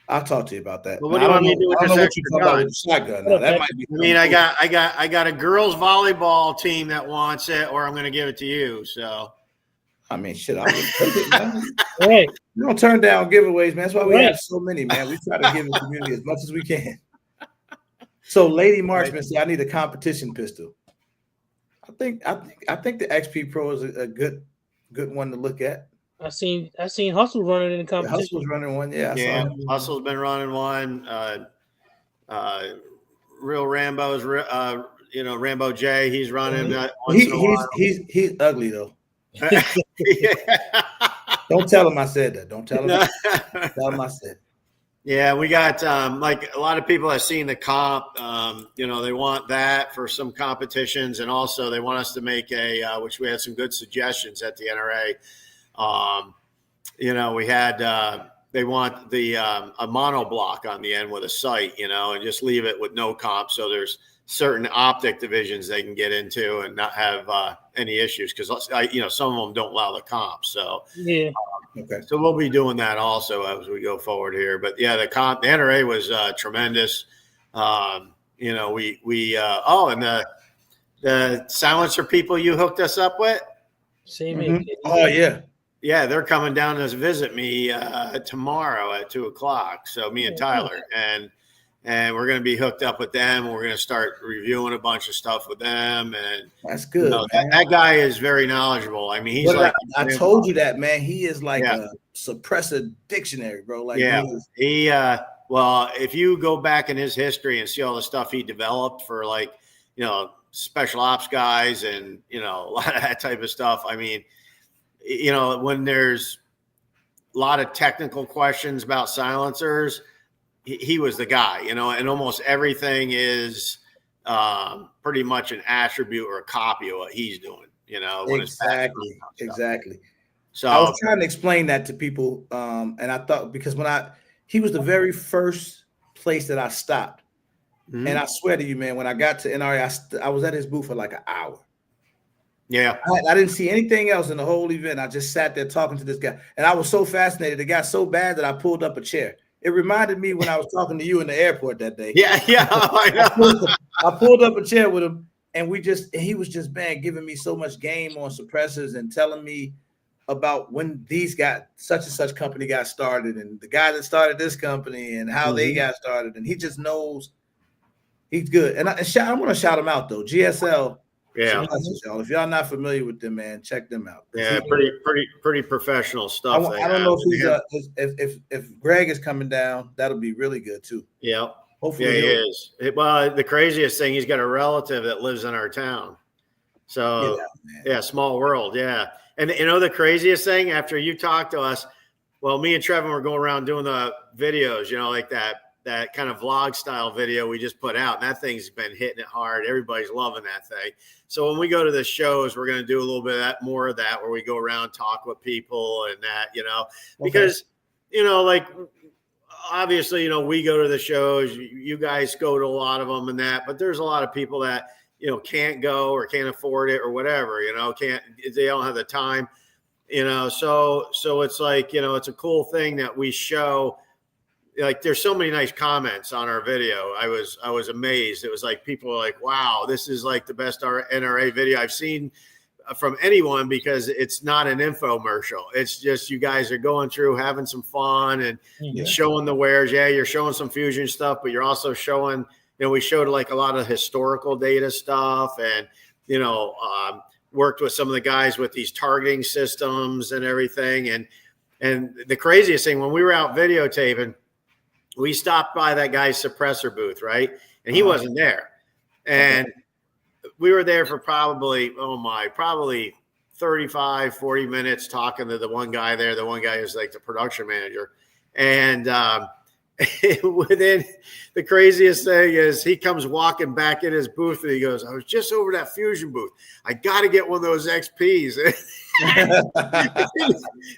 I'll talk to you about that. Well, what do you want me to do with this extra gun? With the shotgun. Now, that might be. I mean, I got a girls volleyball team that wants it, or I'm going to give it to you. So, I mean, shit, I'll just take it, man. Right. We don't turn down giveaways, man. That's why we have so many, man. We try to give the community as much as we can. So, Lady Marksman said, "I need a competition pistol." I think the XP Pro is a good one to look at. I seen Hustle running in the competition. Hustle's running one, yeah. Hustle's been running one. Real Rambo's, Rambo J. He's running. He's ugly though. Don't tell him I said that. Don't tell him. Tell him I said. Yeah, we got like a lot of people have seen the comp. They want that for some competitions, and also they want us to make which we had some good suggestions at the NRA. We had they want the a monoblock on the end with a sight, and just leave it with no comp. So there's certain optic divisions they can get into and not have any issues because some of them don't allow the comp. So yeah. Okay. So we'll be doing that also as we go forward here. But yeah, the NRA was tremendous. And the silencer people you hooked us up with. Same. Mm-hmm. Oh yeah. Yeah, they're coming down to visit me tomorrow at 2:00. So me and Tyler and we're going to be hooked up with them. We're going to start reviewing a bunch of stuff with them. And that's good. That guy is very knowledgeable. I mean, he's I told you that, man. He is like a suppressor dictionary, bro. Like if you go back in his history and see all the stuff he developed for special ops guys and, a lot of that type of stuff. I mean, when there's a lot of technical questions about silencers, he was the guy, and almost everything is pretty much an attribute or a copy of what he's doing, Exactly. So I was trying to explain that to people. And I thought, because he was the very first place that I stopped. Mm-hmm. And I swear to you, man, when I got to NRA, I was at his booth for like an hour. Yeah. I didn't see anything else in the whole event. I just sat there talking to this guy. And I was so fascinated. It got so bad that I pulled up a chair. It reminded me when I was talking to you in the airport that day. Yeah. I pulled up a chair with him, and he was just, man, giving me so much game on suppressors and telling me about when such and such company got started and the guy that started this company and how they got started. And he just knows he's good. And I want to shout him out though. GSL. Yeah. Y'all. If y'all not familiar with them, man, check them out. Yeah, pretty professional stuff. I don't know if if Greg is coming down, that'll be really good too. Yeah. Hopefully he is. Well, the craziest thing, he's got a relative that lives in our town. So small world. Yeah. And the craziest thing, after you talked to us, well, me and Trevor were going around doing the videos, like that kind of vlog style video we just put out. And that thing's been hitting it hard. Everybody's loving that thing. So when we go to the shows, we're going to do a little bit of more of that, where we go around, talk with people and that, because, obviously, we go to the shows, you guys go to a lot of them and that, but there's a lot of people that, can't go or can't afford it or whatever, they don't have the time, so it's like, it's a cool thing that we show. Like, there's so many nice comments on our video. I was amazed. It was like, people were like, wow, this is like the best NRA video I've seen from anyone, because it's not an infomercial. It's just, you guys are going through, having some fun and showing the wares. Yeah, you're showing some fusion stuff, but you're also showing, we showed like a lot of historical data stuff and, worked with some of the guys with these targeting systems and everything. And And the craziest thing, when we were out videotaping, we stopped by that guy's suppressor booth, right? And he wasn't there. And we were there for probably 35, 40 minutes talking to the one guy there. The one guy who's like the production manager. And within the craziest thing is he comes walking back in his booth and he goes, I was just over that Fusion booth. I got to get one of those XPs.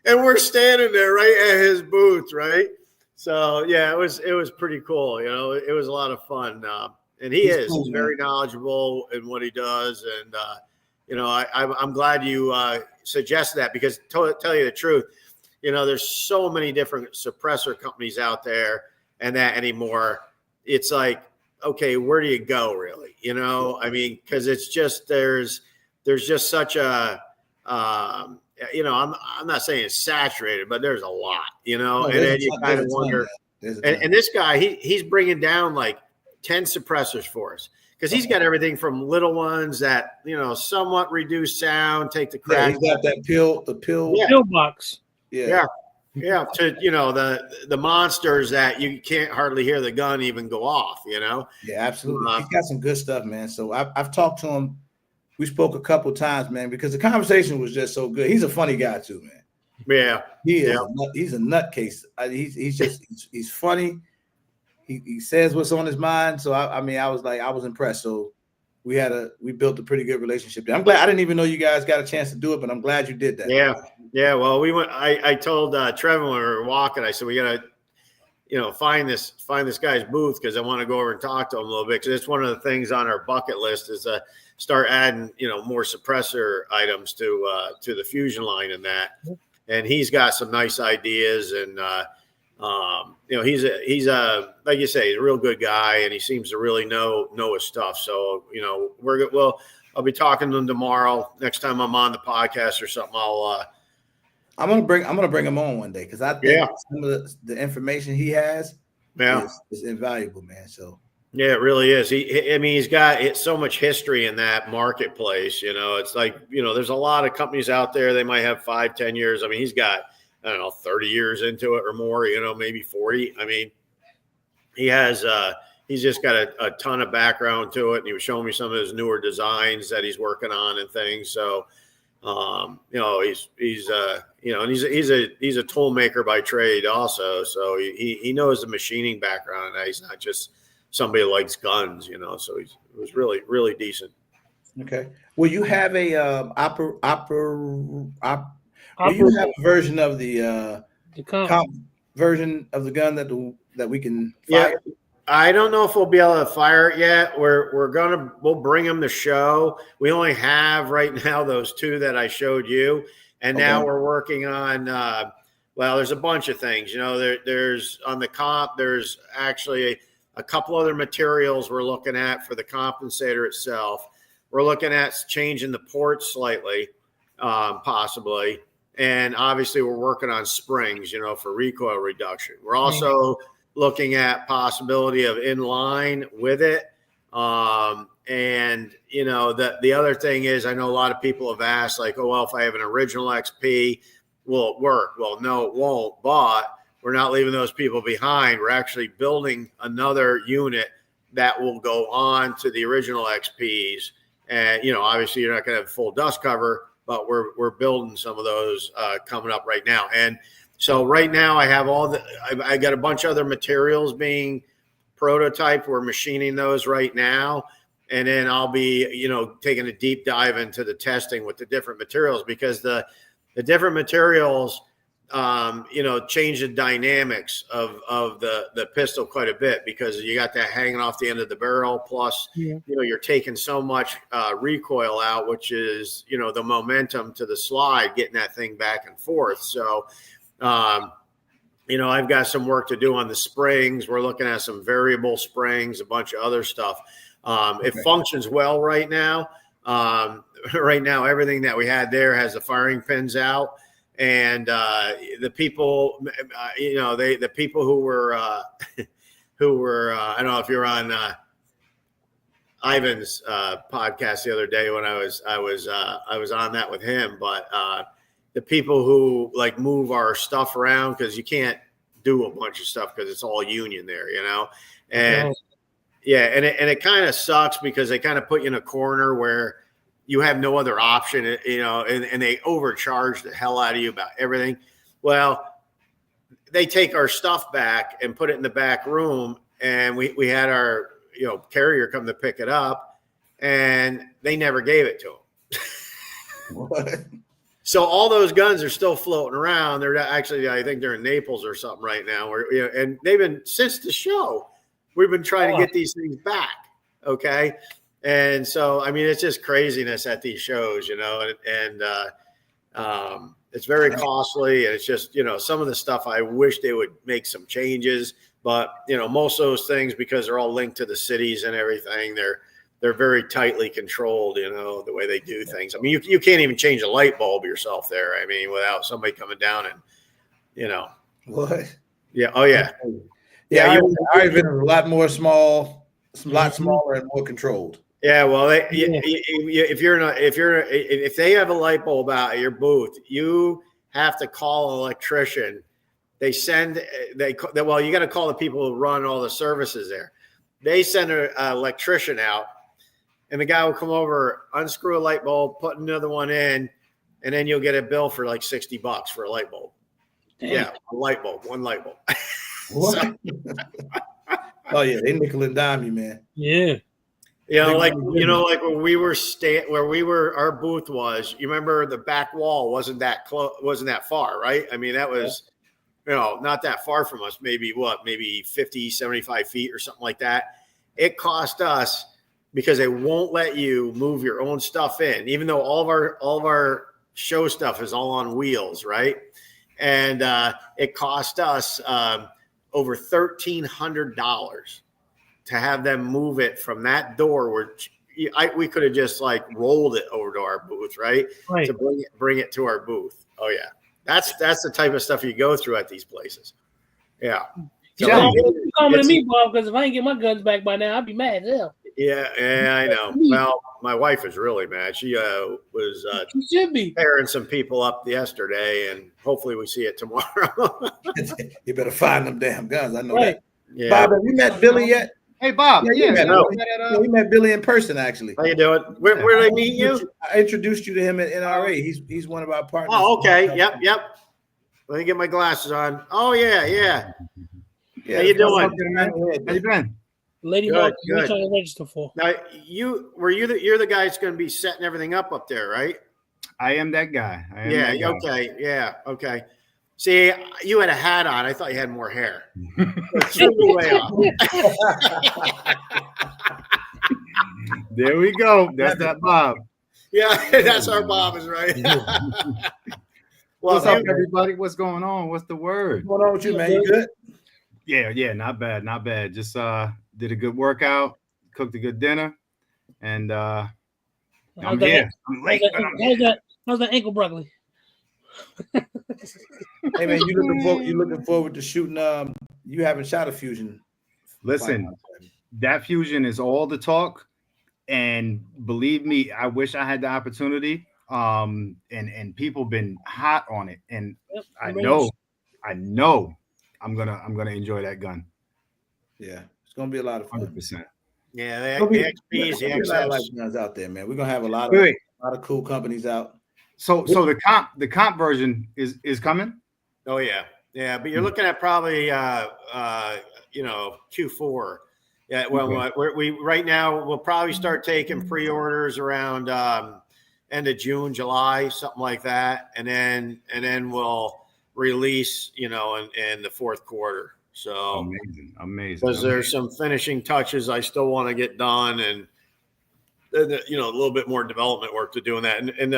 And we're standing there right at his booth, right? So yeah, it was pretty cool. You know, it was a lot of fun. And he's cool, very knowledgeable in what he does. And, you know, I'm glad you suggested that, because to tell you the truth, you know, there's so many different suppressor companies out there and that anymore. It's like, okay, where do you go really? You know, I mean, because it's just there's just such a you know, I'm not saying it's saturated, but there's a lot, you know, and then you kind of wonder. And this guy, he's bringing down like 10 suppressors for us, because he's got everything from little ones that, you know, somewhat reduce sound, take the crack. He's got that pill box. Yeah. To, you know, the monsters that you can't hardly hear the gun even go off, you know? Yeah, absolutely. He's got some good stuff, man. So I've talked to him. We spoke a couple times, man, because the conversation was just so good. He's a funny guy too, man. Yeah. He is. He's a nutcase. He's funny. He says what's on his mind. So I mean, I was impressed. So we built a pretty good relationship there. I'm glad. I didn't even know you guys got a chance to do it, but I'm glad you did that. Yeah. Well, we went. I told Trevor when we were walking, I said we gotta, you know, find this guy's booth, because I want to go over and talk to him a little bit, because it's one of the things on our bucket list is start adding, you know, more suppressor items to the Fusion line and that. And he's got some nice ideas, and you know, he's a like you say, he's a real good guy, and he seems to really know his stuff. So, you know, we're good. Well, I'll be talking to him tomorrow. Next time I'm on the podcast or something, I'm gonna bring him on one day, because I think some of the information he has is invaluable, man. So yeah, it really is. I mean, he's got so much history in that marketplace. You know, it's like, you know, there's a lot of companies out there. They might have 5-10 years. I mean, he's got, I don't know, 30 years into it or more, you know, maybe 40. I mean, he has, he's just got a ton of background to it. And he was showing me some of his newer designs that he's working on and things. So, you know, he's you know, and he's a tool maker by trade also. So he knows the machining background, and he's not just somebody who likes guns, you know. So it was really, really decent. Okay. Will you have a will you have a version of the comp version of the gun that we can fire? Yeah. I don't know if we'll be able to fire it yet. We'll bring them to show. We only have right now those two that I showed you, and now we're working on. Well, there's a bunch of things. You know, there's on the comp. There's actually a couple other materials we're looking at for the compensator itself. We're looking at changing the ports slightly, possibly, and obviously we're working on springs. You know, for recoil reduction. We're also looking at possibility of inline with it. And, you know, the other thing is, I know a lot of people have asked, like, oh, well, if I have an original XP, will it work? Well, no, it won't, but we're not leaving those people behind. We're actually building another unit that will go on to the original XPs. And, you know, obviously you're not going to have full dust cover, but we're building some of those coming up right now. And so right now I have I got a bunch of other materials being prototyped. We're machining those right now. And then I'll be, you know, taking a deep dive into the testing with the different materials, because the different materials, you know, change the dynamics of the pistol quite a bit, because you got that hanging off the end of the barrel. Plus, you know, you're taking so much recoil out, which is, you know, the momentum to the slide, getting that thing back and forth. So, you know, I've got some work to do on the springs. We're looking at some variable springs, a bunch of other stuff. It functions well right now. Right now, everything that we had there has the firing pins out. And the people, you know, the people who were, I don't know if you're on Ivan's podcast the other day when I was on that with him, but the people who like move our stuff around, because you can't do a bunch of stuff because it's all union there, you know. And yeah, and it kind of sucks because they kind of put you in a corner where you have no other option, you know, and they overcharge the hell out of you about everything. Well, they take our stuff back and put it in the back room, and we had our, you know, carrier come to pick it up, and they never gave it to them. What? So all those guns are still floating around. They're actually, I think they're in Naples or something right now. Where, you know, and they've been, since the show, we've been trying to get these things back. Okay. And so, I mean, it's just craziness at these shows, you know, and it's very costly. And it's just, you know, some of the stuff I wish they would make some changes, but, you know, most of those things, because they're all linked to the cities and everything, they're very tightly controlled, you know, the way they do things. I mean, you can't even change a light bulb yourself there. I mean, without somebody coming down and, you know. What? Yeah. Oh, yeah. Yeah, I've been a lot more small, a lot smaller and more controlled. Yeah, well, if they have a light bulb out at your booth, you have to call an electrician. You got to call the people who run all the services there. They send an electrician out, and the guy will come over, unscrew a light bulb, put another one in, and then you'll get a bill for like $60 for a light bulb. Damn. Yeah, a light bulb, one light bulb. What? Oh yeah, they nickel and dime you, man. Yeah. You know, like where our booth was. You remember the back wall wasn't that close, wasn't that far, right? I mean, that was, you know, not that far from us. Maybe 50, 75 feet or something like that. It cost us, because they won't let you move your own stuff in, even though all of our show stuff is all on wheels, right? And it cost us over $1,300 to have them move it from that door where we could have just like rolled it over to our booth, right? To bring it to our booth. Oh yeah, that's the type of stuff you go through at these places. Yeah. So coming to me, Bob, because if I ain't get my guns back by now, I'd be mad as hell. Yeah, I know. Well, my wife is really mad. She was she should be pairing some people up yesterday, and hopefully we see it tomorrow. You better find them damn guns. I know that. Yeah. Bob, have you met Billy yet? Hey, Bob. We met Billy in person, actually. How you doing? Where did I meet you? I introduced you to him at NRA. He's one of our partners. Oh, okay. Yep. Let me get my glasses on. Oh, yeah. How you doing? How you been? Lady Mark, what are you trying to register for? Now, you're the guy that's going to be setting everything up there, right? I am that guy. Okay. Yeah. Okay. See, you had a hat on. I thought you had more hair. There we go. That's that Bob. Yeah, that's our Bob, is right. What's up, everybody? What's going on? What's the word? What's going on with you, man? You good? Yeah. Not bad. Just did a good workout, cooked a good dinner, and I'm here. I'm late, but I'm here. How's that ankle broccoli? Hey man, you looking forward to shooting? You haven't shot a fusion. Listen, that fusion is all the talk, and believe me, I wish I had the opportunity. And people been hot on it, and I know I'm gonna enjoy that gun. Yeah, it's gonna be a lot of fun. 100%. Yeah, the XPs, the XFs guns out there, man. We're gonna have a lot of cool companies out. So the comp version is coming. Oh yeah, but you're looking at probably Q4. Yeah, well, we right now we'll probably start taking pre-orders around end of June, July, something like that, and then we'll release, in the fourth quarter. So amazing. Because there's some finishing touches I still want to get done, and a little bit more development work to do in that, and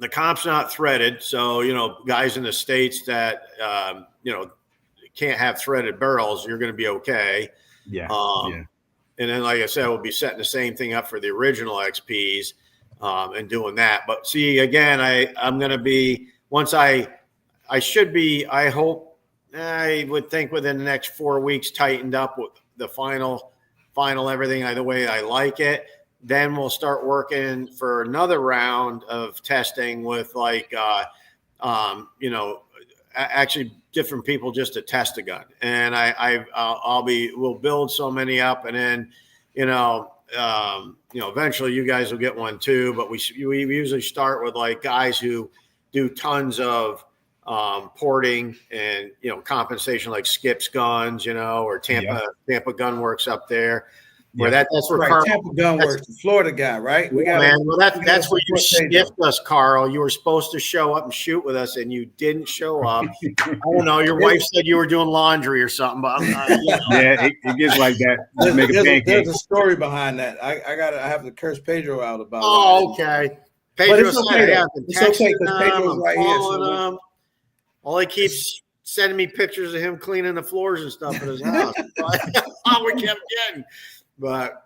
the comp's not threaded, so guys in the States that can't have threaded barrels, you're going to be okay. Yeah. And then, like I said, we'll be setting the same thing up for the original XPs and doing that. But see, again, I'm going to be I would think within the next 4 weeks tightened up with the final everything the way I like it. then we'll start working for another round of testing with like, actually different people just to test a gun. And we'll build so many up, and then, eventually you guys will get one too. But we usually start with like guys who do tons of porting and, compensation, like Skip's Guns, or Tampa Gun Works up there. Where that's where right. Carl, Tampa Gun Works, the Florida guy, right? That's where you skipped us, Carl. You were supposed to show up and shoot with us, and you didn't show up. I don't know. Your wife said you were doing laundry or something, but yeah, it gets like that. There's a story behind that. I have to curse Pedro out about. Oh, okay. Pedro said I have been texting because Pedro's right here. So all he keeps sending me pictures of him cleaning the floors and stuff at his house. All we kept getting. But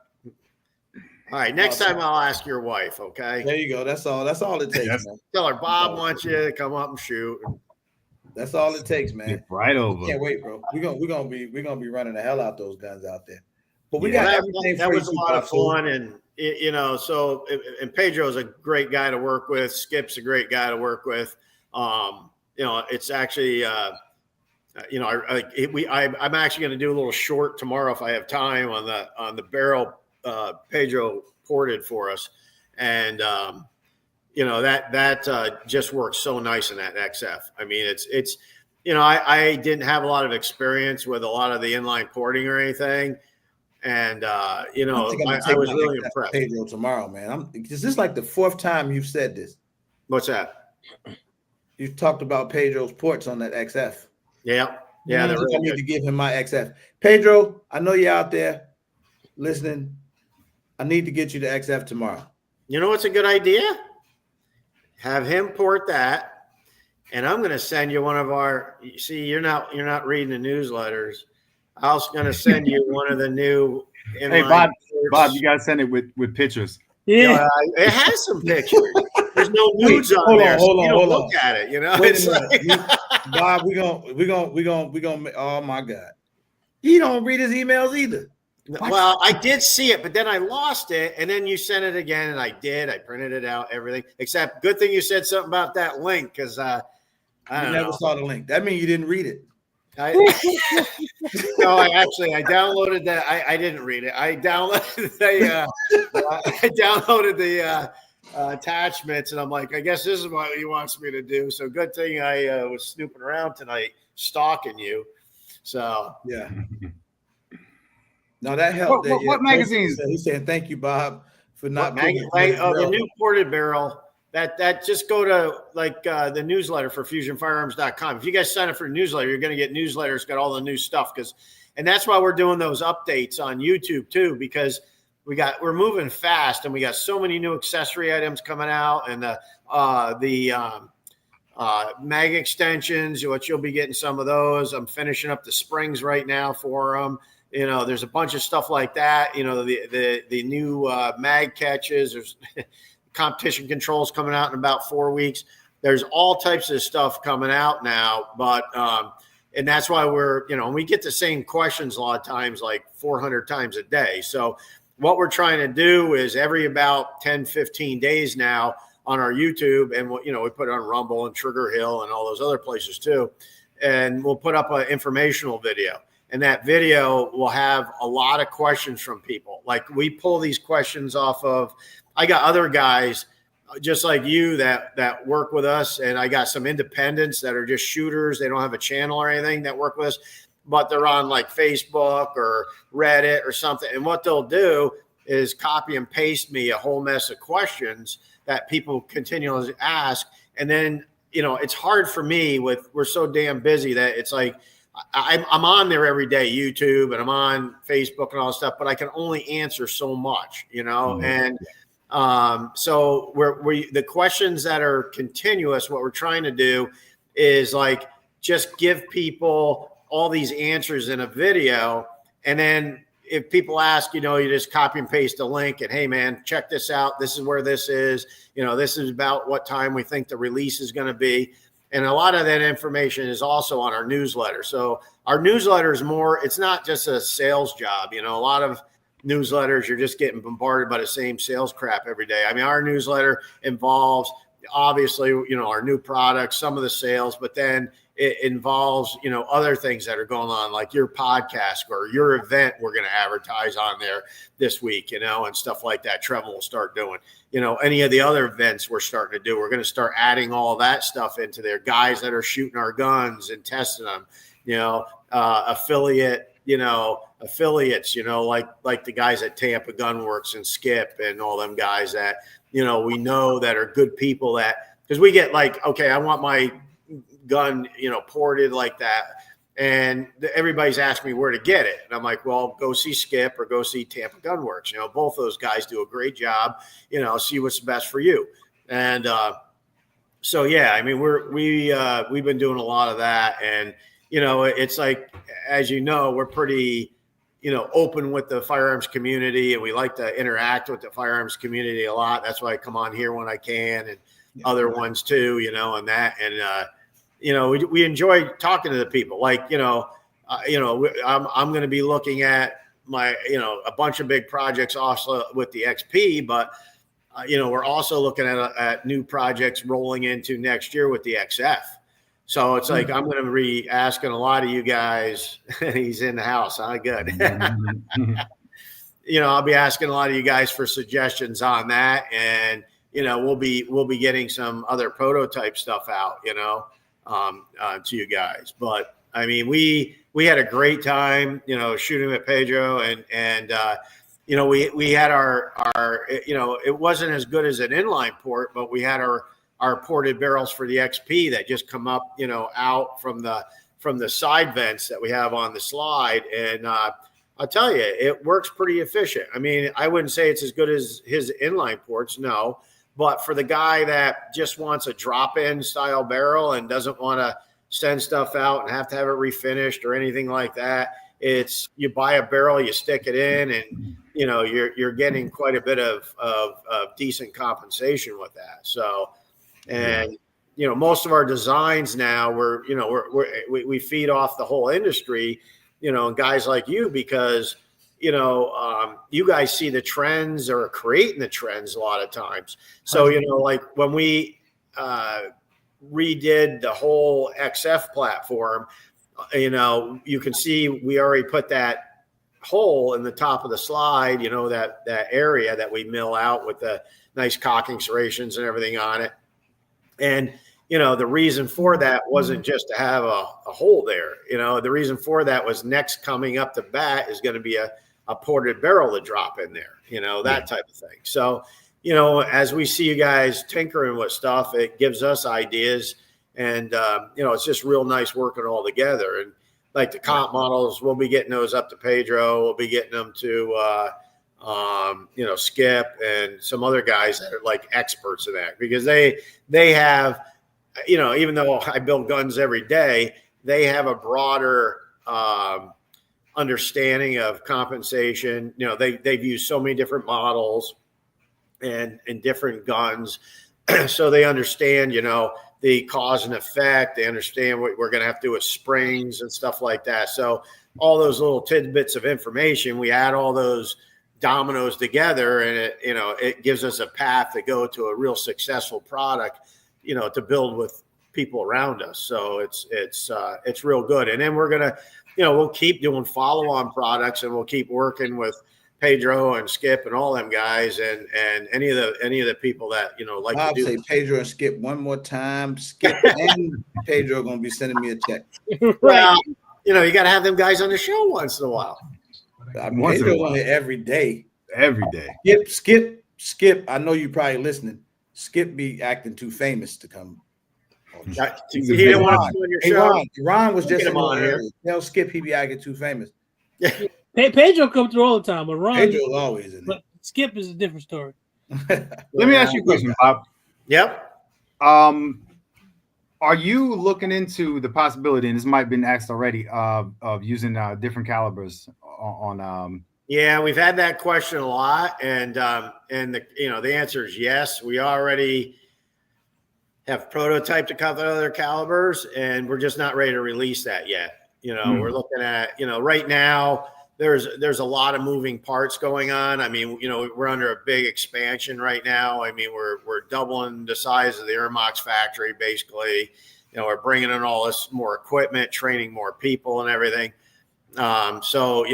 all right, next time I'll ask your wife. Okay. There you go. That's all it takes, man. Tell her Bob wants you to come up and shoot. That's all it takes, man. Get right over. Can't wait, bro. We're gonna be running the hell out those guns out there. But we got everything. That was a lot of fun, and and Pedro's a great guy to work with. Skip's a great guy to work with. It's actually. I'm actually going to do a little short tomorrow if I have time on the barrel Pedro ported for us, and that just works so nice in that XF. I mean, it's I didn't have a lot of experience with a lot of the inline porting or anything, and I was really impressed. Pedro tomorrow, man. This is like the fourth time you've said this. What's that? You've talked about Pedro's ports on that XF. Yeah. I need to give him my XF. Pedro, I know you're out there listening. I need to get you the XF tomorrow. You know what's a good idea? Have him port that, and I'm going to send you one of our. See, you're not reading the newsletters. I was going to send you one of the new. Hey, Bob, you got to send it with pictures. Yeah, it has some pictures. There's no nudes on there. Hold on. Look at it. It's like, Bob, we gonna. Oh my God, he don't read his emails either. Well, I did see it, but then I lost it, and then you sent it again, and I did. I printed it out, everything. Except, good thing you said something about that link, because I never saw the link. That means you didn't read it. I downloaded that. I didn't read it. I downloaded the attachments, and I'm like, I guess this is what he wants me to do. So good thing I was snooping around tonight, stalking you. So yeah. No, that helped. What magazines? He's saying thank you, Bob, for not the new ported barrel. That just go to the newsletter for FusionFirearms.com. If you guys sign up for the newsletter, you're going to get newsletters, got all the new stuff, and that's why we're doing those updates on YouTube too, because we're moving fast, and we got so many new accessory items coming out, and the mag extensions, which you'll be getting some of those. I'm finishing up the springs right now for them. There's a bunch of stuff like that. The new mag catches. There's competition controls coming out in about 4 weeks. There's all types of stuff coming out now, but and that's why we get the same questions a lot of times, like 400 times a day. So what we're trying to do is every about 10, 15 days now on our YouTube, and we put it on Rumble and Trigger Hill and all those other places too, and we'll put up an informational video. And that video will have a lot of questions from people. Like, we pull these questions off of, I got other guys just like you that work with us, and I got some independents that are just shooters. They don't have a channel or anything that work with us, but they're on like Facebook or Reddit or something. And what they'll do is copy and paste me a whole mess of questions that people continually ask. And then, it's hard for me we're so damn busy that it's like, I'm on there every day, YouTube, and I'm on Facebook and all that stuff, but I can only answer so much, and so the questions that are continuous, what we're trying to do is just give people all these answers in a video. And then if people ask, you just copy and paste a link, and, hey man, check this out. This is where this is, this is about what time we think the release is going to be. And a lot of that information is also on our newsletter. So our newsletter is more, it's not just a sales job. A lot of newsletters, you're just getting bombarded by the same sales crap every day. I mean, our newsletter involves obviously, our new products, some of the sales, but then it involves, other things that are going on, like your podcast or your event we're going to advertise on there this week, and stuff like that. Trevor will start doing, any of the other events we're starting to do. We're going to start adding all that stuff into there. Guys that are shooting our guns and testing them, affiliates, like the guys at Tampa Gunworks and Skip and all them guys that, we know that are good people that, because we get like, okay, I want my gun, ported like that. And everybody's asked me where to get it. And I'm like, well, go see Skip or go see Tampa Gunworks. Both those guys do a great job, see what's best for you. And so, yeah, I mean, we've been doing a lot of that. And, it's like, as we're pretty, open with the firearms community, and we like to interact with the firearms community a lot. That's why I come on here when I can, and other ones too, and that. And, we enjoy talking to the people. Like, I'm going to be looking at my, a bunch of big projects also with the XP, but, we're also looking at new projects rolling into next year with the XF. So it's like, I'm going to be asking a lot of you guys, he's in the house. Huh? Good. I'll be asking a lot of you guys for suggestions on that. And, we'll be getting some other prototype stuff out, to you guys. But I mean, we had a great time, shooting with Pedro, and we had our, it wasn't as good as an inline port, but we had our ported barrels for the XP that just come up, out from the side vents that we have on the slide. And I'll tell you, it works pretty efficient. I mean, I wouldn't say it's as good as his inline ports, no. But for the guy that just wants a drop-in style barrel and doesn't want to send stuff out and have to have it refinished or anything like that, it's you buy a barrel, you stick it in, and you're getting quite a bit of decent compensation with that. So, and most of our designs now we feed off the whole industry, and guys like you, because you guys see the trends or are creating the trends a lot of times. So, like when we redid the whole XF platform, you can see we already put that hole in the top of the slide, that area that we mill out with the nice cocking serrations and everything on it. And, the reason for that wasn't just to have a hole there. The reason for that was next coming up the bat is going to be a ported barrel to drop in there, that type of thing. So, as we see you guys tinkering with stuff, it gives us ideas, and, it's just real nice working all together. And like the comp models, we'll be getting those up to Pedro. We'll be getting them to, Skip and some other guys that are like experts in that, because they have, even though I build guns every day, they have a broader, understanding of compensation. They've used so many different models and different guns. So they understand, the cause and effect. They understand what we're going to have to do with springs and stuff like that. So all those little tidbits of information, we add all those dominoes together, and it gives us a path to go to a real successful product, to build with people around us. So it's real good. And then we're going to, we'll keep doing follow-on products, and we'll keep working with Pedro and Skip and all them guys, and any of the people that like I'll to do. say Pedro and Skip one more time. Skip and Pedro are gonna be sending me a check. Well, you got to have them guys on the show once in a while. Pedro's on here every day. Every day. Skip. I know you probably listening. Skip be acting too famous to come. He didn't want to be on your show. Ron was just on here. Tell Skip he be acting too famous. Pedro comes through all the time, but Ron, Pedro's always in but Skip is a different story. Let me ask you a question, Bob. Yep. Are you looking into the possibility, and this might have been asked already, of using different calibers on? Yeah, we've had that question a lot, and the answer is yes. We already have prototyped a couple of other calibers, and we're just not ready to release that yet. We're looking at right now. there's a lot of moving parts going on. I mean, we're under a big expansion right now. I mean, we're doubling the size of the Irmox factory, basically. We're bringing in all this more equipment, training more people and everything. So,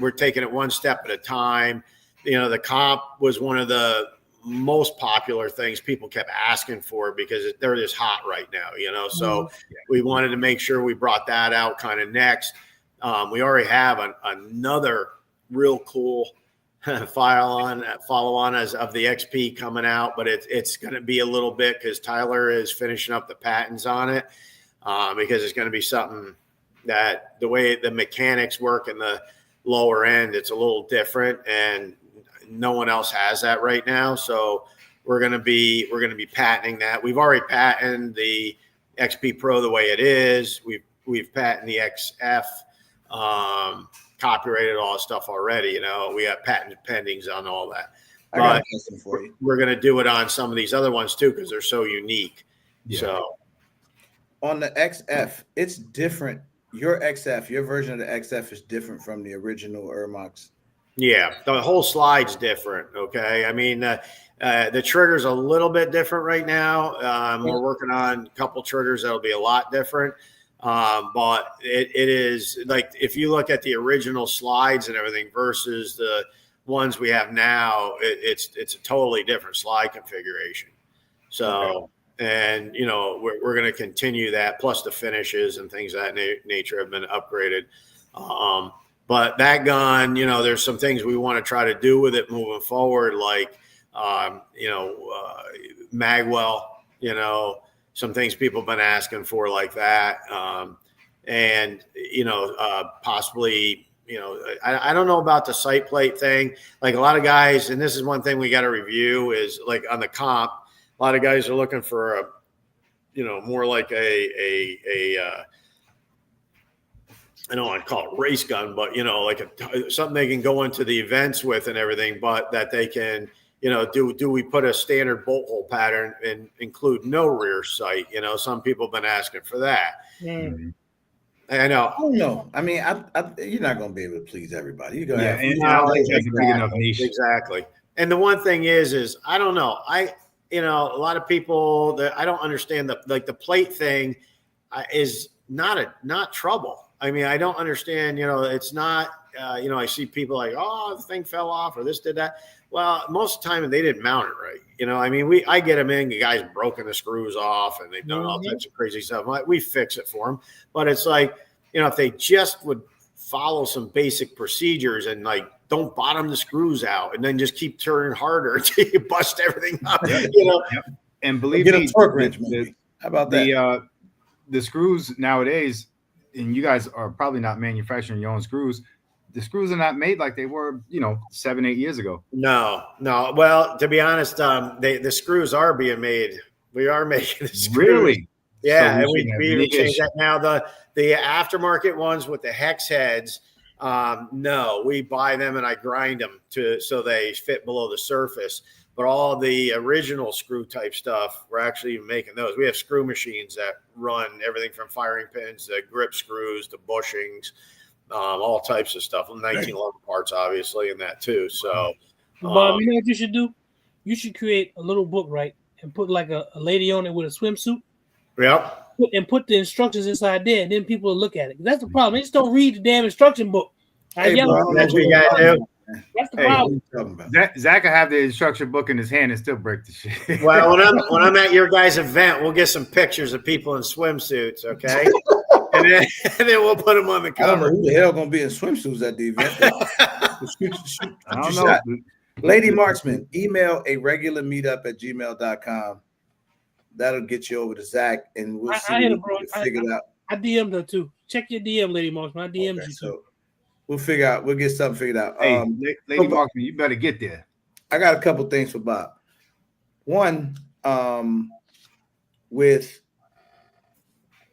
we're taking it one step at a time. The comp was one of the most popular things people kept asking for because they're just hot right now, so we wanted to make sure we brought that out kind of next. We already have another real cool follow on as of the XP coming out, but it's going to be a little bit because Tyler is finishing up the patents on it, because it's going to be something that the way the mechanics work in the lower end, it's a little different, and no one else has that right now. So we're going to be patenting that. We've already patented the XP Pro the way it is. We've patented the XF, copyrighted all the stuff already. We got patent pendings on all that. I got a question for you. We're going to do it on some of these other ones too because they're so unique. Yeah. So on the XF, it's different. Your version of the XF is different from the original Irmox. Yeah, the whole slide's different. Okay, I mean the trigger's a little bit different right now. We're working on a couple triggers that'll be a lot different. But it is like if you look at the original slides and everything versus the ones we have now, it's a totally different slide configuration. So. Okay. And, we're going to continue that. Plus the finishes and things of that nature have been upgraded. But that gun, there's some things we want to try to do with it moving forward, like, magwell, some things people have been asking for like that. And, possibly, I don't know about the sight plate thing. Like a lot of guys, and this is one thing we got to review is like on the comp, a lot of guys are looking for more like I don't want to call it race gun, but like something they can go into the events with and everything, but that they can, do we put a standard bolt hole pattern and include no rear sight? Some people have been asking for that. Mm-hmm. I know. I don't know. I mean, you're not going to be able to please everybody. You're going to have. And I don't think that's a big enough niche. Exactly. And the one thing is I don't know. A lot of people that I don't understand the plate thing is not trouble. I mean, I don't understand, it's not, I see people like, oh, the thing fell off or this did that. Well, most of the time they didn't mount it right. I mean, I get them in, the guy's broken the screws off and they've done all types of crazy stuff. We fix it for them. But it's like, if they just would follow some basic procedures and like, don't bottom the screws out and then just keep turning harder until you bust everything up. Yep. And believe me, a torque wrench, how about that? The screws nowadays, and you guys are probably not manufacturing your own screws. The screws are not made like they were, 7-8 years ago. No. Well, to be honest, the screws are being made. We are making the screws. Really? Yeah, so and we even changed that now. The aftermarket ones with the hex heads. No, we buy them and I grind them so they fit below the surface. But all the original screw type stuff, we're actually making those. We have screw machines that run everything from firing pins to grip screws to bushings, all types of stuff. 1911 parts, obviously, in that too. So, Bob, you know what you should do? You should create a little book, right, and put like a lady on it with a swimsuit. Yep. And put the instructions inside there, and then people will look at it. That's the problem. They just don't read the damn instruction book. Hey, bro, that's what you gotta do. That's the problem. Zach will have the instruction book in his hand and still break the shit. Well, when I'm at your guys' event, we'll get some pictures of people in swimsuits, okay? and then we'll put them on the cover. I don't know who the hell gonna be in swimsuits at the event. I don't know. Lady Marksman, email a regular meetup@gmail.com. That'll get you over to Zach, and we'll see if we can figure it out. I DM'd her too. Check your DM, Lady Marksman. I DM'd you too. So we'll figure out. We'll get something figured out. Hey, Lady Marksman, you better get there. I got a couple things for Bob. One, with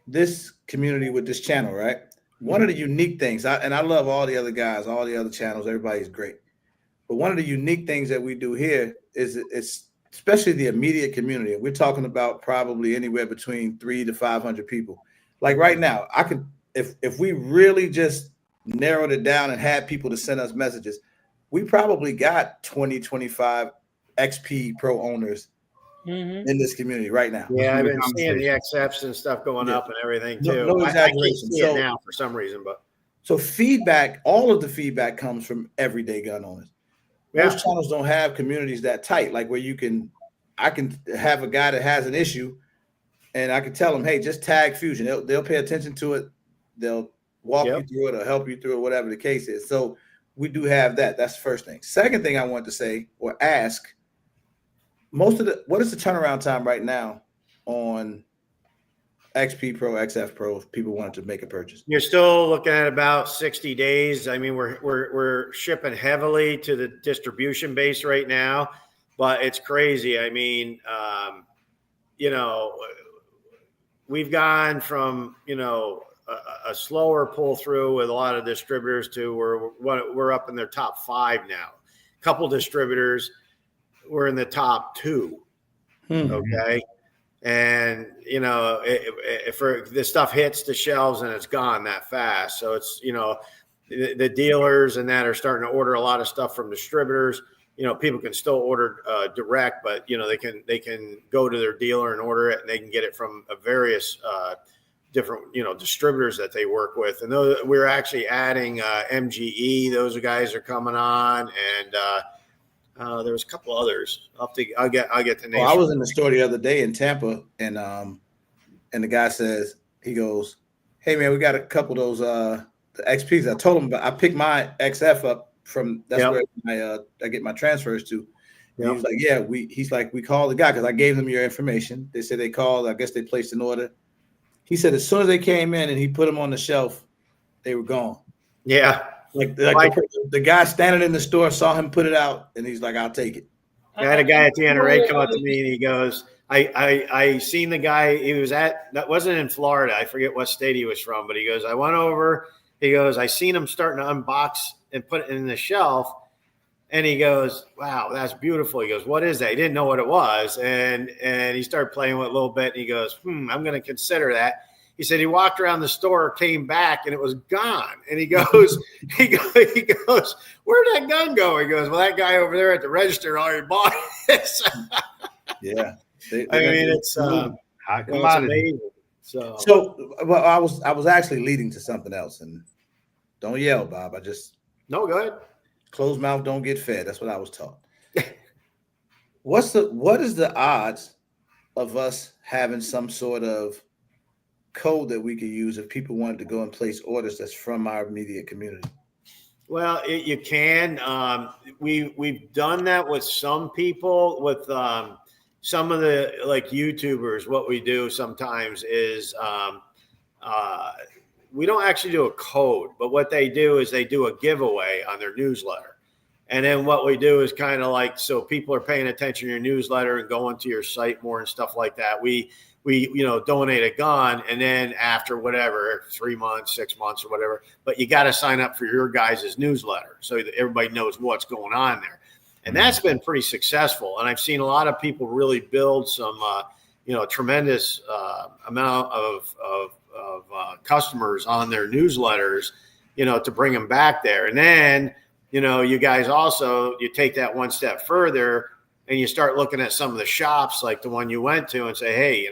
this community, with this channel, right? One of the unique things, and I love all the other guys, all the other channels. Everybody's great, but one of the unique things that we do here is it's especially the immediate community. We're talking about probably anywhere between 300 to 500 people. Like right now, I could, if we really just narrowed it down and had people to send us messages, we probably got 20, 25 XP Pro owners in this community right now. Yeah, I've been seeing the XFs and stuff going up and everything too. No I can't exaggeration. see it now for some reason, but so feedback, all of the feedback comes from everyday gun owners. Most channels don't have communities that tight, like where I can have a guy that has an issue and I can tell them, hey, just tag Fusion. They'll pay attention to it. They'll walk you through it or help you through it, whatever the case is. So we do have that. That's the first thing. Second thing I want to say or ask, what is the turnaround time right now on XP Pro, XF Pro, if people wanted to make a purchase? You're still looking at about 60 days. I mean, we're shipping heavily to the distribution base right now, but it's crazy. I mean, we've gone from, a slower pull through with a lot of distributors to we're up in their top 5 now. A couple distributors, we're in the top 2. Okay. And, if this stuff hits the shelves and it's gone that fast. So it's, the dealers and that are starting to order a lot of stuff from distributors. People can still order direct, but, they can go to their dealer and order it, and they can get it from various different, distributors that they work with. And we're actually adding MGE. Those guys are coming on. And, there was a couple others. I'll get the names. Well, I was in the store the other day in Tampa, and the guy says, he goes, "Hey man, we got a couple of those the XPs." I told him, but I picked my XF up from where I get my transfers to. He was like, "Yeah, we called the guy because I gave them your information. They said they called. I guess they placed an order." He said as soon as they came in and he put them on the shelf, they were gone. Yeah. Like the guy standing in the store saw him put it out, and he's like, "I'll take it." I had a guy at the NRA come up to me, and he goes, I seen the guy, that wasn't in Florida. I forget what state he was from, but he goes, I went over, he goes, I seen him starting to unbox and put it in the shelf. And he goes, "Wow, that's beautiful." He goes, "What is that?" He didn't know what it was. And he started playing with it a little bit, and he goes, I'm going to consider that. He said he walked around the store, came back, and it was gone. And he goes, he goes, "Where'd that gun go?" He goes, "Well, that guy over there at the register already bought it." Yeah. It's amazing. So well, I was actually leading to something else, and don't yell, Bob. No, go ahead. Closed mouth don't get fed. That's what I was taught. What is the odds of us having some sort of code that we could use if people wanted to go and place orders that's from our immediate community? Well, you can. We've done that with some people, with some of the like YouTubers. What we do sometimes is we don't actually do a code, but what they do is they do a giveaway on their newsletter. And then what we do is kind of like, so people are paying attention to your newsletter and going to your site more and stuff like that. We donate a gun, and then after whatever, 3 months, 6 months or whatever, but you got to sign up for your guys' newsletter so that everybody knows what's going on there. And that's been pretty successful. And I've seen a lot of people really build some, tremendous amount of customers on their newsletters, to bring them back there. And then, you guys also, you take that one step further and you start looking at some of the shops like the one you went to and say, "Hey,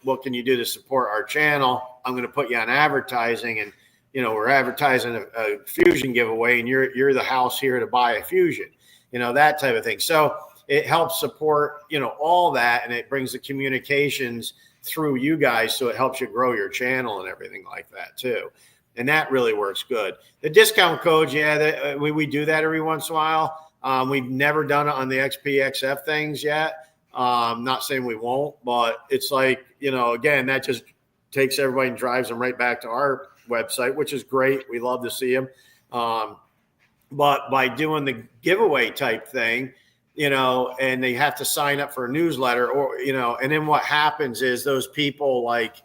what can you do to support our channel? I'm going to put you on advertising, and, we're advertising a Fusion giveaway, and you're the house here to buy a Fusion," that type of thing. So it helps support, all that, and it brings the communications through you guys. So it helps you grow your channel and everything like that too. And that really works good. The discount codes, we do that every once in a while. We've never done it on the XP-XF things yet. Not saying we won't, but it's like, again, that just takes everybody and drives them right back to our website, which is great. We love to see them. But by doing the giveaway type thing, and they have to sign up for a newsletter, or, and then what happens is those people, like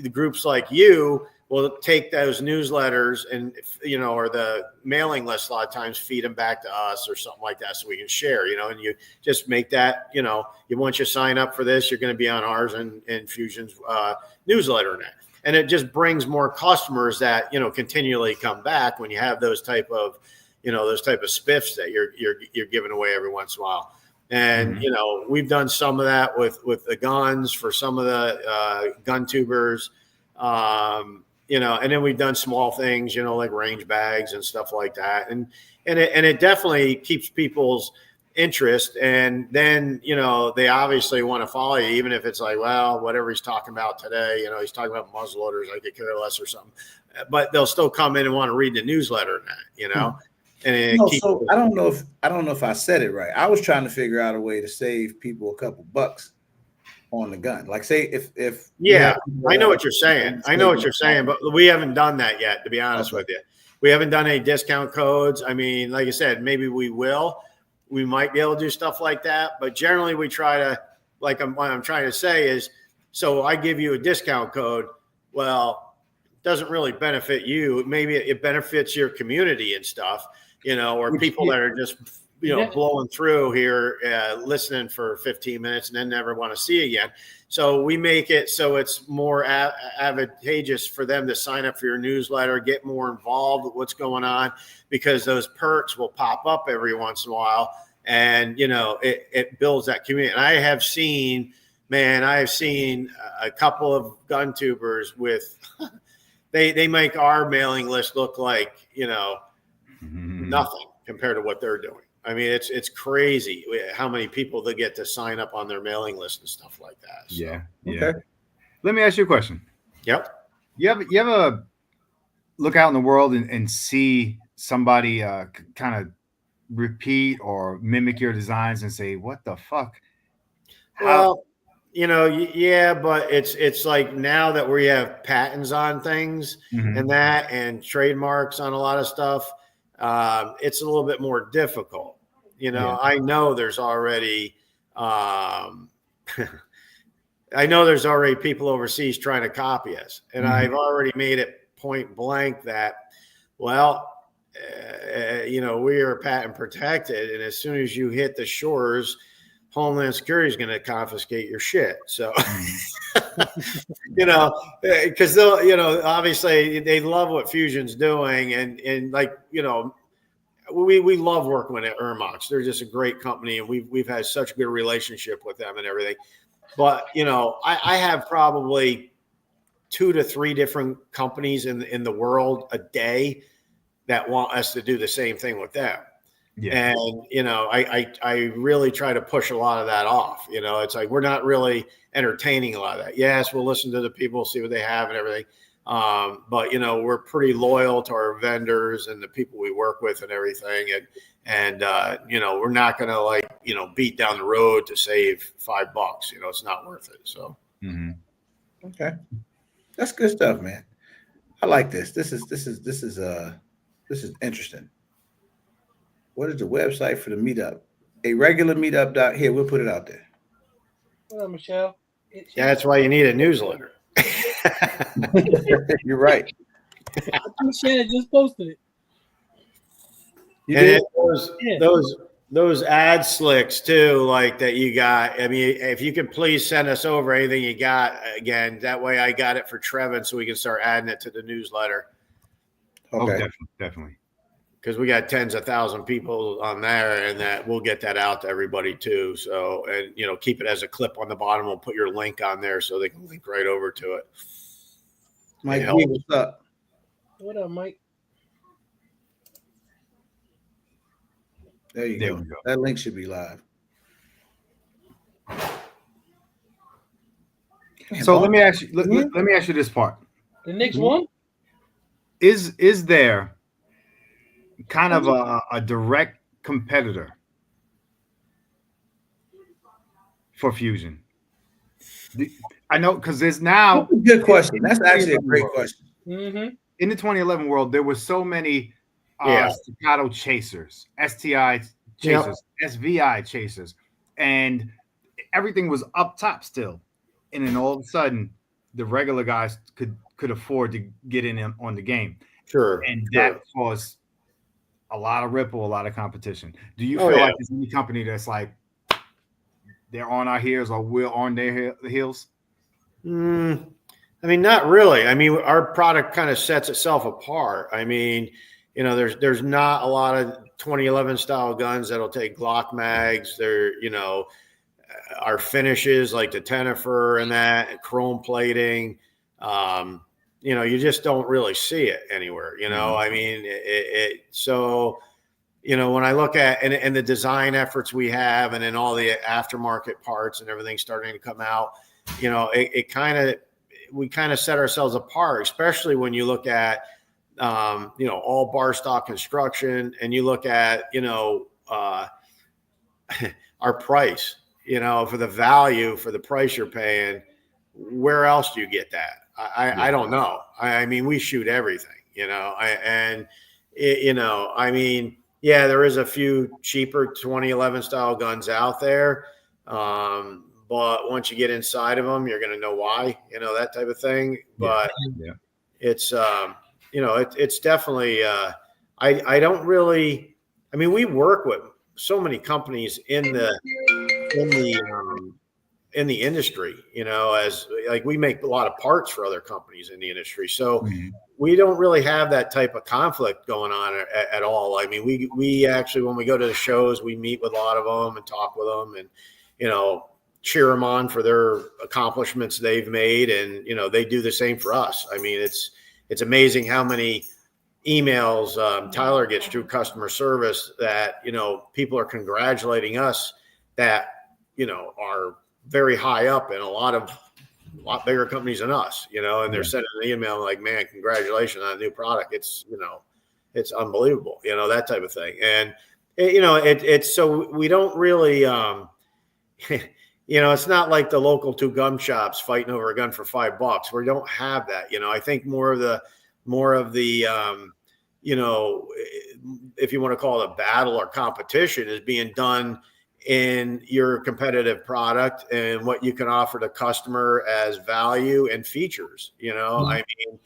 the groups like you, will take those newsletters and, or the mailing list, a lot of times feed them back to us or something like that so we can share, and you just make that, once you sign up for this, you're going to be on ours and Fusion's newsletter now. and it just brings more customers that, continually come back when you have those type of spiffs that you're giving away every once in a while. And, we've done some of that with the guns for some of the gun tubers, and then we've done small things, like range bags and stuff like that. And it definitely keeps people's interest. And then, they obviously want to follow you, even if it's like, well, whatever he's talking about today, he's talking about muzzleloaders, I could care less or something. But they'll still come in and want to read the newsletter and that, And so I don't know if I said it right. I was trying to figure out a way to save people a couple bucks on the gun. Like, say if I know what you're saying. But we haven't done that yet, to be honest with you. We haven't done any discount codes. I mean, like I said, maybe we will. We might be able to do stuff like that, but generally we try to, what I'm trying to say is, so I give you a discount code. Well, it doesn't really benefit you. Maybe it benefits your community and stuff. Or people that are just, blowing through here, listening for 15 minutes and then never want to see again. So we make it so it's more advantageous for them to sign up for your newsletter, get more involved with what's going on, because those perks will pop up every once in a while. And, it builds that community. And I have seen a couple of gun tubers with, they make our mailing list look like, nothing compared to what they're doing. I mean, it's crazy how many people they get to sign up on their mailing list and stuff like that. So. Yeah. Okay. Let me ask you a question. Yep. You ever look out in the world and see somebody kind of repeat or mimic your designs and say, "What the fuck?" Well, yeah, but it's like now that we have patents on things and trademarks on a lot of stuff. It's a little bit more difficult. I know there's already, people overseas trying to copy us. And I've already made it point blank that, well, we are patent protected. And as soon as you hit the shores, Homeland Security is going to confiscate your shit. So, because they'll, obviously they love what Fusion's doing. And like, we love working with Ermox. They're just a great company. And we've had such a good relationship with them and everything. But, I have probably 2 to 3 different companies in the world a day that want us to do the same thing with them. Yeah. And, I really try to push a lot of that off. It's like, we're not really entertaining a lot of that. Yes, we'll listen to the people, see what they have and everything. But, we're pretty loyal to our vendors and the people we work with and everything. And we're not going to beat down the road to save $5. It's not worth it. So. Okay. That's good stuff, man. I like this. This is interesting. What is the website for the meetup? A regular meetup here. We'll put it out there. Hello, Michelle. Yeah, that's why you need a newsletter. You're right. I think Shannon just posted it. And those ad slicks too, like that you got. I mean, if you could please send us over anything you got again, that way I got it for Trevin so we can start adding it to the newsletter. Okay. Definitely. Because we got tens of thousands of people on there, and that we'll get that out to everybody too. So, and keep it as a clip on the bottom. We'll put your link on there so they can link right over to it. Mike, what's up? What up, Mike? There you go. That link should be live. So let me ask you. Let me ask you this part. The next one is there kind of a direct competitor for Fusion? I know, because there's now. That's a good question. That's actually a great question. In the 2011 world, there were so many staccato chasers, STI chasers, SVI chasers, and everything was up top still. And then all of a sudden, the regular guys could afford to get in on the game. Sure. And that caused a lot of ripple, a lot of competition. Do you feel like there's any company that's like, they're on our heels or we're on their heels? I mean, not really. I mean, our product kind of sets itself apart. I mean, you know, there's not a lot of 2011 style guns that'll take Glock mags. They're, you know, our finishes like the Tennifer and that chrome plating. You know, you just don't really see it anywhere. You know, I mean, so. You know, when I look at and the design efforts we have, and then all the aftermarket parts and everything starting to come out, you know, we kind of set ourselves apart, especially when you look at, you know, all bar stock construction, and you look at, you know, our price, you know, for the value, for the price you're paying. Where else do you get that? I don't know. I mean, we shoot everything, you know, you know, I mean, yeah, there is a few cheaper 2011 style guns out there. But once you get inside of them, you're going to know why, you know, that type of thing. But it's, you know, it's definitely, I don't really, I mean, we work with so many companies in the industry, you know, as like we make a lot of parts for other companies in the industry. So we don't really have that type of conflict going on at all. I mean, we actually, when we go to the shows, we meet with a lot of them and talk with them and, you know, cheer them on for their accomplishments they've made. And, you know, they do the same for us. I mean, it's amazing how many emails Tyler gets through customer service that, you know, people are congratulating us that, you know, are very high up in a lot bigger companies than us, you know, and they're sending an email like, man, congratulations on a new product. It's, you know, it's unbelievable, you know, that type of thing. And, you know, it's so we don't really, you know, it's not like the local two gun shops fighting over a gun for $5. We don't have that. You know, I think more of the, you know, if you want to call it a battle or competition, is being done in your competitive product and what you can offer the customer as value and features, you know. I mean,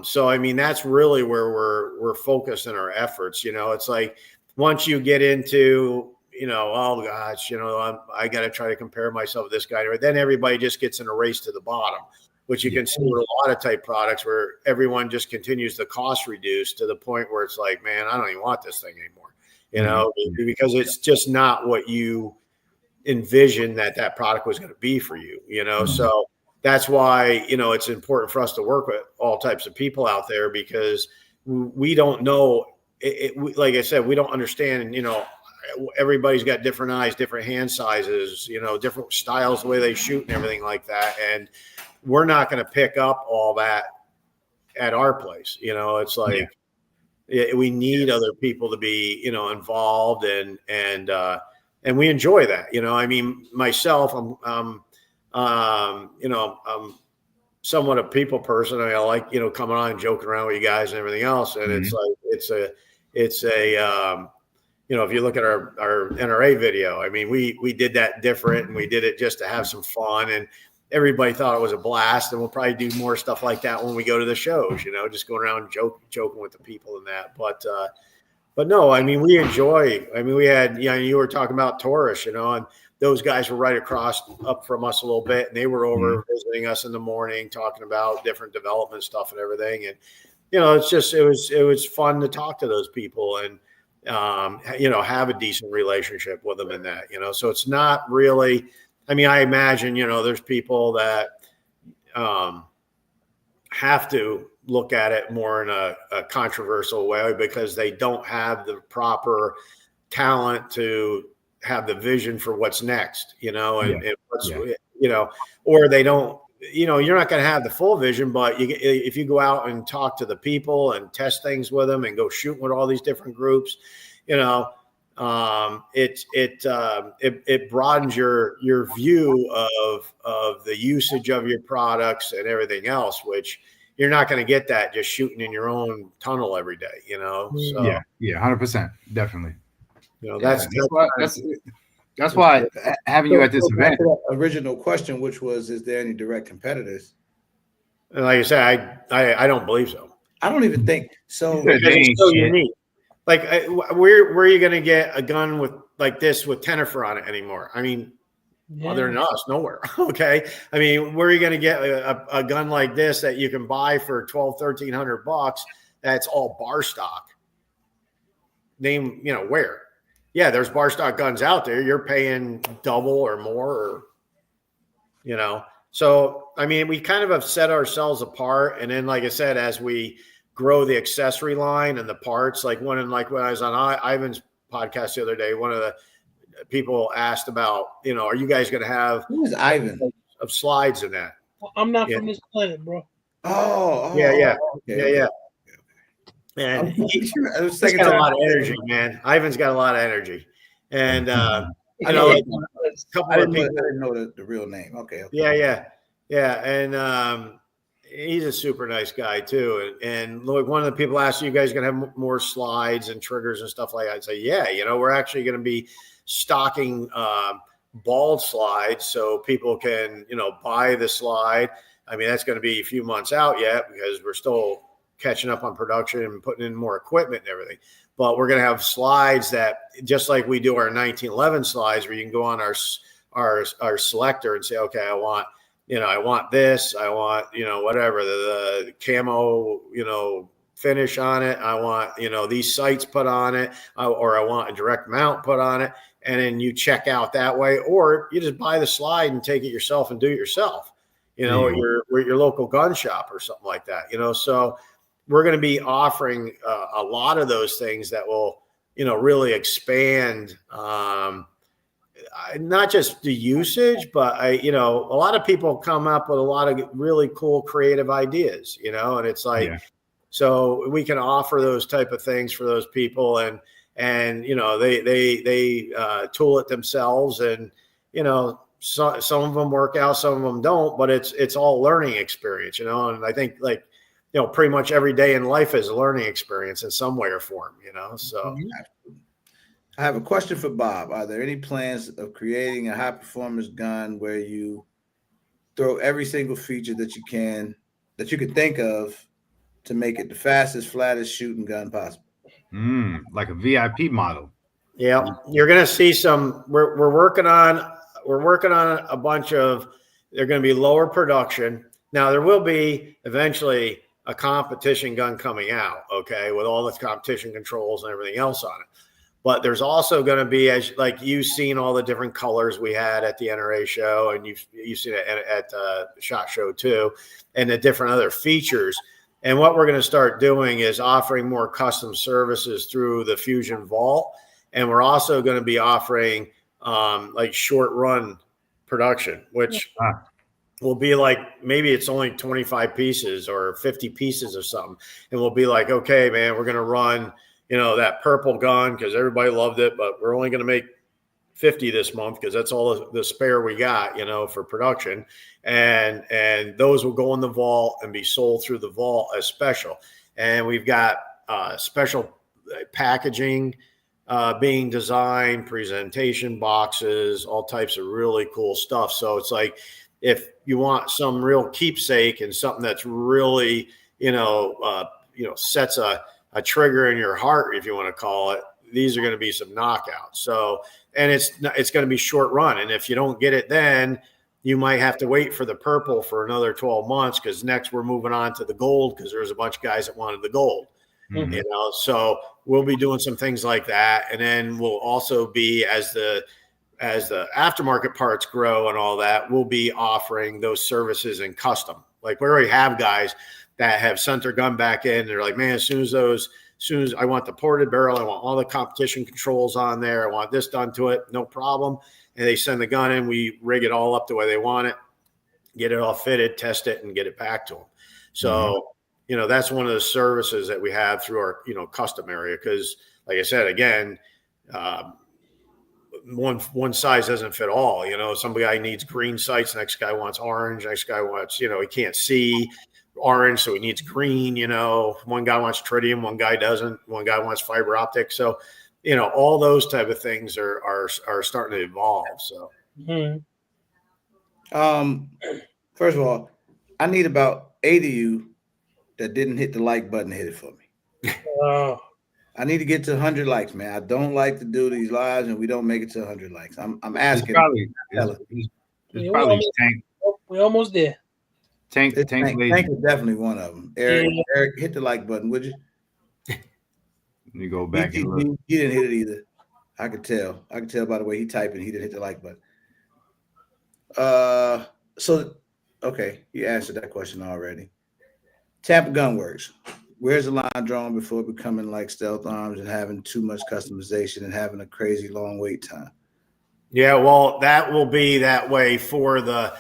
so I mean, that's really where we're focused in our efforts. You know, it's like once you get into, you know, oh gosh, you know, I got to try to compare myself with this guy, then everybody just gets in a race to the bottom, which you can see with a lot of type products where everyone just continues the cost reduce to the point where it's like, man, I don't even want this thing anymore. You know, because it's just not what you envisioned that product was going to be for you, you know? So that's why, you know, it's important for us to work with all types of people out there, because we don't know like I said, we don't understand, you know, everybody's got different eyes, different hand sizes, you know, different styles, the way they shoot and everything like that. And we're not going to pick up all that at our place. You know, it's like, we need other people to be, you know, involved and we enjoy that. You know, I mean, myself, I'm you know, I'm somewhat a people person. I like, you know, coming on and joking around with you guys and everything else. And it's like, it's a you know, if you look at our NRA video, I mean, we did that different, and we did it just to have some fun, and everybody thought it was a blast. And we'll probably do more stuff like that when we go to the shows, you know, just going around joking with the people and that. But no, I mean, we enjoy. I mean, we had, you know, you were talking about Taurus, you know, and those guys were right across up from us a little bit, and they were over visiting us in the morning, talking about different development stuff and everything. And, you know, it's just, it was fun to talk to those people and, you know, have a decent relationship with them in that, you know. So it's not really, I mean, I imagine, you know, there's people that have to look at it more in a controversial way because they don't have the proper talent to have the vision for what's next, you know, and what's, you know, or they don't, you know, you're not going to have the full vision, but if you go out and talk to the people and test things with them and go shooting with all these different groups, you know, it broadens your view of the usage of your products and everything else, which you're not going to get that just shooting in your own tunnel every day, you know? So, yeah, 100%. Definitely. You know, that's why having you at this event. Original question, which was, is there any direct competitors? And like I said, I don't believe so. I don't even think so. It's so unique. Like, where are you going to get a gun with like this with Tennifer on it anymore? I mean, Other than us, nowhere. Okay. I mean, where are you going to get a gun like this that you can buy for $1,200-1,300? That's all bar stock. Name, where? Yeah, there's bar stock guns out there. You're paying double or more, So, I mean, we kind of have set ourselves apart. And then, like I said, as we grow the accessory line and the parts, like when I was on Ivan's podcast the other day, one of the people asked about, are you guys going to have who's Ivan of slides in that? Well, I'm not from this planet, bro. Yeah. Okay. Yeah. And he's got a lot of energy, man. Ivan's got a lot of energy. And I know a couple of people. I didn't know the real name. Okay. Yeah. And he's a super nice guy too. And look, one of the people asked, you guys going to have more slides and triggers and stuff like that? I'd say, yeah, we're actually going to be stocking bald slides so people can, buy the slide. I mean, that's going to be a few months out yet because we're still catching up on production and putting in more equipment and everything. But we're going to have slides that, just like we do our 1911 slides, where you can go on our selector and say, okay, I want this, I want, whatever, the camo, finish on it. I want, these sights put on it, or I want a direct mount put on it. And then you check out that way, or you just buy the slide and take it yourself and do it yourself, at your local gun shop or something like that, So we're going to be offering a lot of those things that will, really expand, not just the usage, but a lot of people come up with a lot of really cool creative ideas, and it's like, so we can offer those type of things for those people, and they tool it themselves, and some of them work out, some of them don't, but it's all learning experience, and I think pretty much every day in life is a learning experience in some way or form, so. I have a question for Bob. Are there any plans of creating a high performance gun where you throw every single feature that you can think of to make it the fastest, flattest shooting gun possible? Like a VIP model. Yeah, you're going to see some. We're working on a bunch of. They're going to be lower production. Now there will be eventually a competition gun coming out. Okay, with all the competition controls and everything else on it. But there's also going to be, as like you've seen all the different colors we had at the NRA show, and you've seen it at SHOT Show too, and the different other features. And what we're going to start doing is offering more custom services through the Fusion Vault, and we're also going to be offering like short run production, which will be like maybe it's only 25 pieces or 50 pieces or something, and we'll be like, okay, man, we're going to run. That purple gun because everybody loved it, but we're only going to make 50 this month because that's all the spare we got, for production. And those will go in the vault and be sold through the vault as special. And we've got special packaging being designed, presentation boxes, all types of really cool stuff. So it's like if you want some real keepsake and something that's really, sets a trigger in your heart, if you want to call it, these are going to be some knockouts. So, and it's going to be short run. And if you don't get it, then you might have to wait for the purple for another 12 months. Cause next we're moving on to the gold. Cause there's a bunch of guys that wanted the gold, so we'll be doing some things like that. And then we'll also be, as the aftermarket parts grow and all that, we'll be offering those services in custom. Like we already have guys that have sent their gun back in. They're like, man, as soon as I want the ported barrel, I want all the competition controls on there. I want this done to it. No problem. And they send the gun in, we rig it all up the way they want it, get it all fitted, test it, and get it back to them. So, that's one of the services that we have through our, custom area. Cause like I said, again, one size doesn't fit all, some guy needs green sights. Next guy wants orange. Next guy wants, he can't see orange, so he needs green. One guy wants tritium, one guy doesn't. One guy wants fiber optic. So, all those type of things are starting to evolve. So, first of all, I need about 8 of you that didn't hit the like button to hit it for me. I need to get to 100 likes, man. I don't like to do these lives and we don't make it to 100 likes. I'm It's asking. probably Ella. Yeah, probably we're almost there. Tank Tank Lady. is definitely one of them. Eric, hit the like button, would you? Let me go back and look. He didn't hit it either. I could tell. I could tell by the way he typing. He didn't hit the like button. So okay, you answered that question already. Tampa Gun Works. Where's the line drawn before becoming like Stealth Arms and having too much customization and having a crazy long wait time? Yeah, well, that will be that way for the.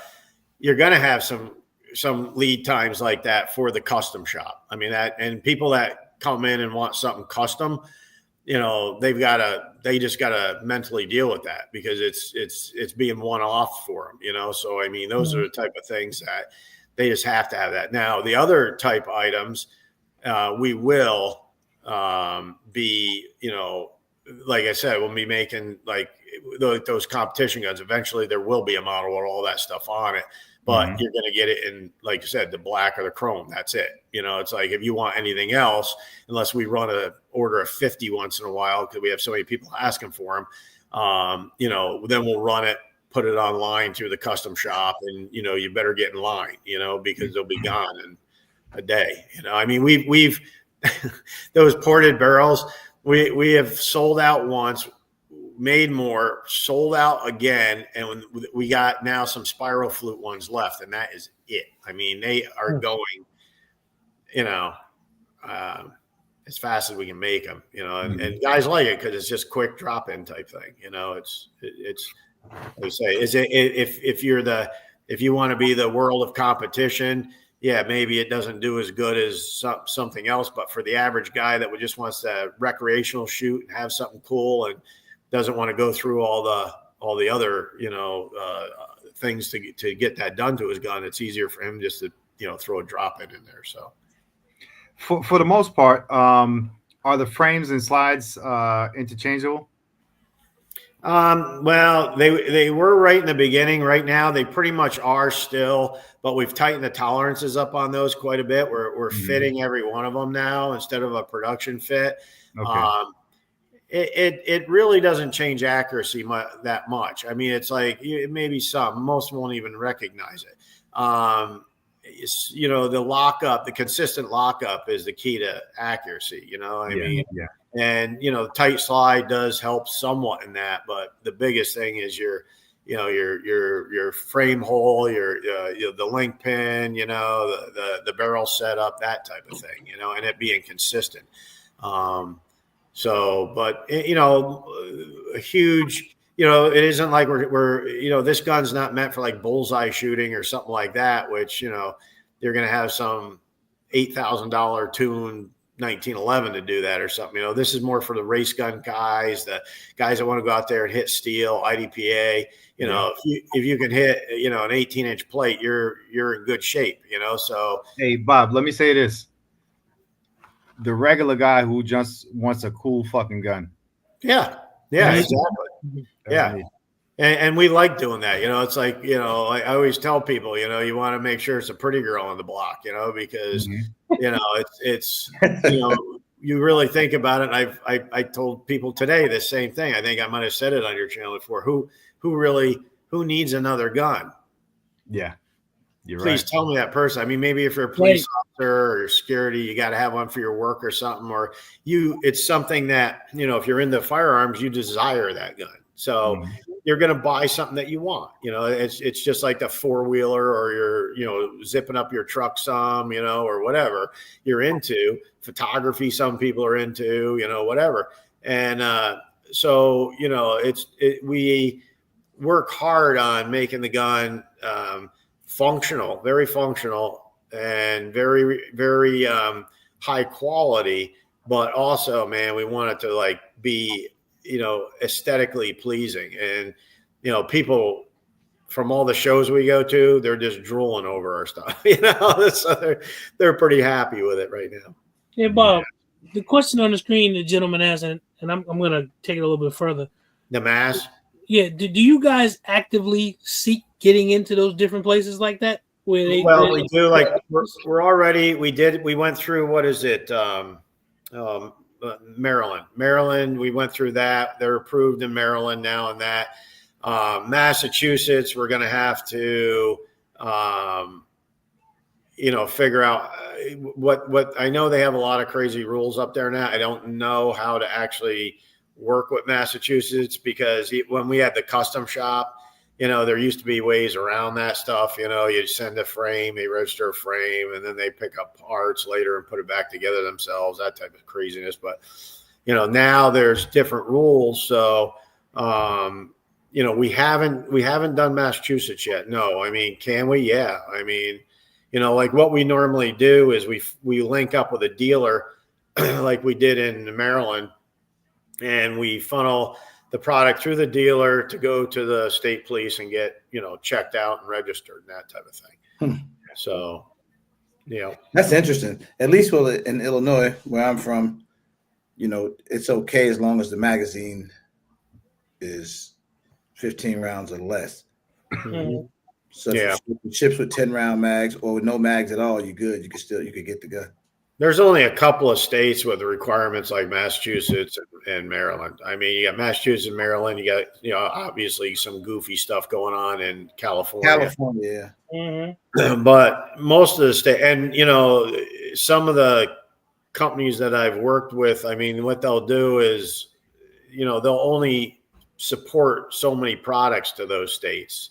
You're going to have some lead times like that for the custom shop. I mean that, and people that come in and want something custom, you know, they just got to mentally deal with that because it's being one off for them, you know. So I mean, those are the type of things that they just have to have that. Now the other type items, we will be, you know, like I said, we'll be making like those competition guns. Eventually, there will be a model with all that stuff on it. But you're going to get it in, like you said, the black or the chrome. That's it. You know, it's like if you want anything else, unless we run a order of 50 once in a while because we have so many people asking for them, you know, then we'll run it, put it online through the custom shop, and you know, you better get in line, you know, because they'll be gone in a day. You know, I mean, we've those ported barrels. We have sold out once. Made more, sold out again, and we got now some spiral flute ones left, and that is it. I mean, they are going, you know, as fast as we can make them, you know, and guys like it because it's just quick drop in type thing. You know, it's they say is it if you want to be the world of competition. Yeah, maybe it doesn't do as good as something else, but for the average guy that just wants to recreational shoot and have something cool and doesn't want to go through all the other, you know, things to get that done to his gun. It's easier for him just to, you know, throw a drop in there. So for the most part, are the frames and slides interchangeable? Well, they were right in the beginning. Right now, they pretty much are still, but we've tightened the tolerances up on those quite a bit. We're fitting every one of them now instead of a production fit. Okay. It really doesn't change accuracy that much. I mean, it's like maybe most won't even recognize it. You know, the lockup, the consistent lockup is the key to accuracy. You know, I mean, and you know, tight slide does help somewhat in that, but the biggest thing is your frame hole, the link pin, you know, the barrel setup, that type of thing. You know, and it being consistent. So, but you know, a huge, you know, it isn't like we're, you know, this gun's not meant for like bullseye shooting or something like that, which, you know, you're going to have some $8,000 tune 1911 to do that or something. You know, this is more for the race gun guys, the guys that want to go out there and hit steel, IDPA. You know, if you can hit, you know, an 18-inch plate, you're in good shape. You know, so hey Bob, let me say this. The regular guy who just wants a cool fucking gun. Yeah, exactly. Yeah. And we like doing that. You know, it's like, you know, I always tell people, you know, you want to make sure it's a pretty girl on the block, you know, because, you know, it's, you know, you really think about it. And I told people today the same thing. I think I might have said it on your channel before. Who needs another gun? Yeah. Please tell me that person. I mean, maybe if you're a police officer or security, you got to have one for your work or something, or it's something that, you know, if you're into firearms, you desire that gun. So you're going to buy something that you want, you know, it's just like the 4-wheeler or you're, you know, zipping up your truck some, you know, or whatever you're into. Photography, some people are into, you know, whatever. And so, you know, we work hard on making the gun functional, very functional and very, very high quality, but also, man, we want it to like be, you know, aesthetically pleasing. And, you know, people from all the shows we go to, they're just drooling over our stuff, you know, so they're pretty happy with it right now. Hey, Bob, the question on the screen the gentleman asked, and I'm going to take it a little bit further. The mass? Yeah. Do you guys actively seek getting into those different places like that? We do. Like we went through, what is it? Maryland, we went through that. They're approved in Maryland now, and that Massachusetts, we're going to have to, figure out what I know. They have a lot of crazy rules up there now. I don't know how to actually work with Massachusetts because when we had the custom shop, there used to be ways around that stuff. You send a frame, they register a frame, and then they pick up parts later and put it back together themselves, that type of craziness. But, now there's different rules. So, we haven't done Massachusetts yet. No, I mean, can we? Yeah. I mean, like what we normally do is we link up with a dealer like we did in Maryland, and we funnel the product through the dealer to go to the state police and get, checked out and registered and that type of thing. So, That's interesting. At least in Illinois, where I'm from, it's okay as long as the magazine is 15 rounds or less. Mhm. So if it ships with 10-round mags or with no mags at all, you're good. You could get the gun. There's only a couple of states with the requirements like Massachusetts and Maryland. I mean, you got Massachusetts and Maryland. You got, obviously some goofy stuff going on in California. Mhm. But most of the state, and some of the companies that I've worked with, I mean, what they'll do is, they'll only support so many products to those states.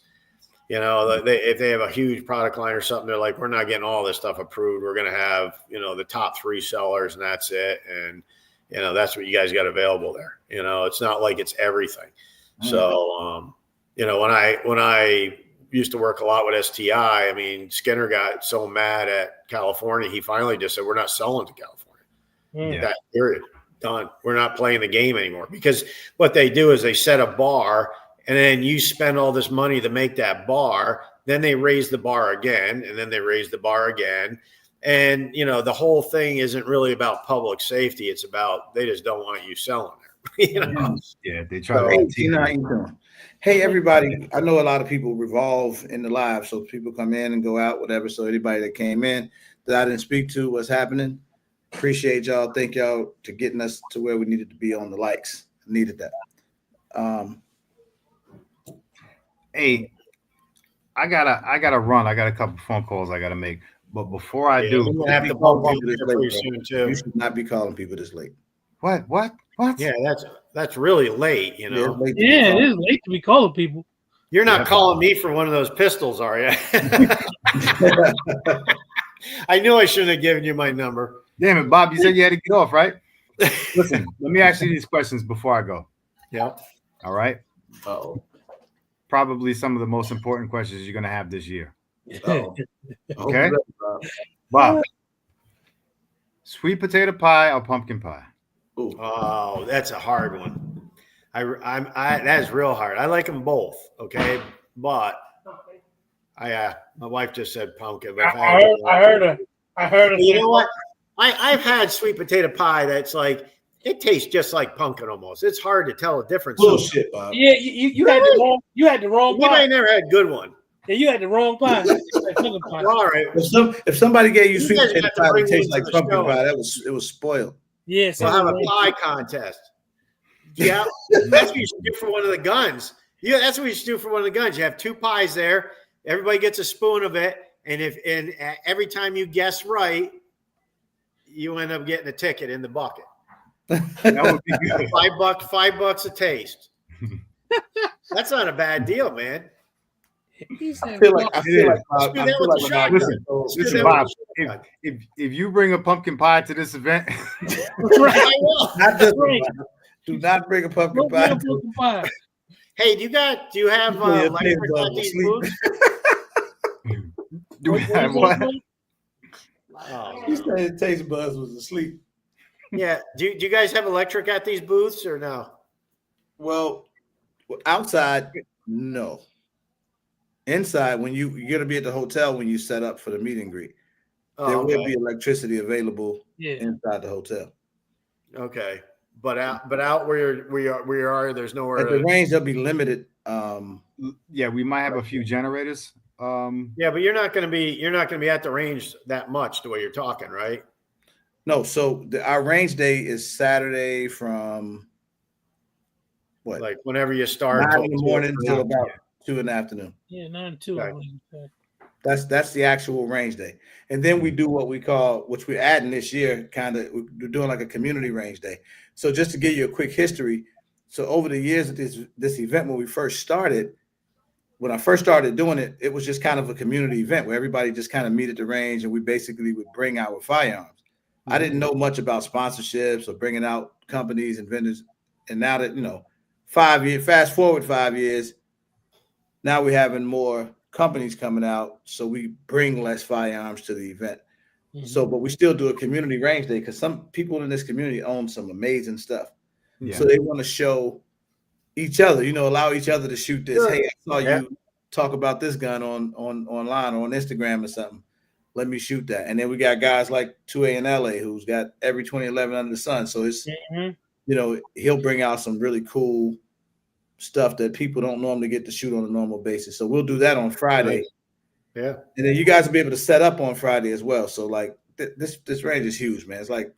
If they have a huge product line or something, they're like, we're not getting all this stuff approved. We're going to have, the top 3 sellers and that's it. And, that's what you guys got available there. It's not like it's everything. So, when I used to work a lot with STI, I mean, Skinner got so mad at California, he finally just said, we're not selling to California. That period. Done. We're not playing the game anymore, because what they do is they set a bar, and then you spend all this money to make that bar. Then they raise the bar again, and then they raise the bar again. And, the whole thing isn't really about public safety. It's about, they just don't want you selling there. Yeah, they try to. Hey, everybody. I know a lot of people revolve in the live. So people come in and go out, whatever. So anybody that came in that I didn't speak to, what's happening, appreciate y'all. Thank y'all to getting us to where we needed to be on the likes. Needed that. Hey, I gotta run. I got a couple phone calls I gotta make. But before I do, we're gonna have to bump up here pretty soon too. You should not be calling people this late. What? Yeah, that's really late. Yeah, it is late to be calling people. You're not calling me for one of those pistols, are you? I knew I shouldn't have given you my number. Damn it, Bob! You said you had to get off, right? Listen, let me ask you these questions before I go. Yeah. All right. Oh. Probably some of the most important questions you're going to have this year. Oh. Okay. Bob, sweet potato pie or pumpkin pie? Ooh. Oh, that's a hard one. That is real hard. I like them both. Okay, but my wife just said pumpkin. But I heard her. You know what? I've had sweet potato pie that's like, it tastes just like pumpkin almost. It's hard to tell the difference. Bullshit, Bob. Yeah, you had the wrong pie. Anybody never had a good one. Yeah, you had the wrong pie. Well, all right. If somebody gave you sweet potato pie that tastes like pumpkin show. pie, it was spoiled. Yeah, we'll have a pie contest. Yeah, that's what you should do for one of the guns. Yeah, that's what you should do for one of the guns. You have 2 pies there. Everybody gets a spoon of it, and every time you guess right, you end up getting a ticket in the bucket. That would be good. $5 a taste. That's not a bad deal, man. I feel like listen, Bob, if you bring a pumpkin pie to this event, I will. Not this one. Do not bring a pumpkin pie. Hey, do you have electric at these booths? Do we have what? He said his taste buds was asleep. Yeah. Do you guys have electric at these booths or no? Well, outside, no. Inside, when you're gonna be at the hotel when you set up for the meet and greet, there will be electricity available inside the hotel. Okay, but out where we are, there's nowhere. At the range, they'll be limited. Yeah, we might have a few generators. Yeah, but you're not going to be at the range that much the way you're talking, right? No, so our range day is Saturday from what? Like whenever you start 9 till in the 2 morning or till 3. about 2 in the afternoon. Yeah, 9 and 2. I Okay. believe. That's the actual range day. And then we do what we call, which we're adding this year, we're doing like a community range day. So just to give you a quick history, so over the years of this event, when I first started doing it, it was just kind of a community event where everybody just kind of meet at the range and we basically would bring our firearms. I didn't know much about sponsorships or bringing out companies and vendors. And now that, fast forward 5 years, now we're having more companies coming out, so we bring less firearms to the event. So, but we still do a community range day because some people in this community own some amazing stuff. Yeah. So they want to show each other, allow each other to shoot this. Sure. Hey, I saw you talk about this gun on online or on Instagram or something. Let me shoot that. And then we got guys like 2A in LA who's got every 2011 under the sun. So it's he'll bring out some really cool stuff that people don't normally get to shoot on a normal basis. So we'll do that on Friday. Nice. Yeah. And then you guys will be able to set up on Friday as well. So like this range is huge, man. It's like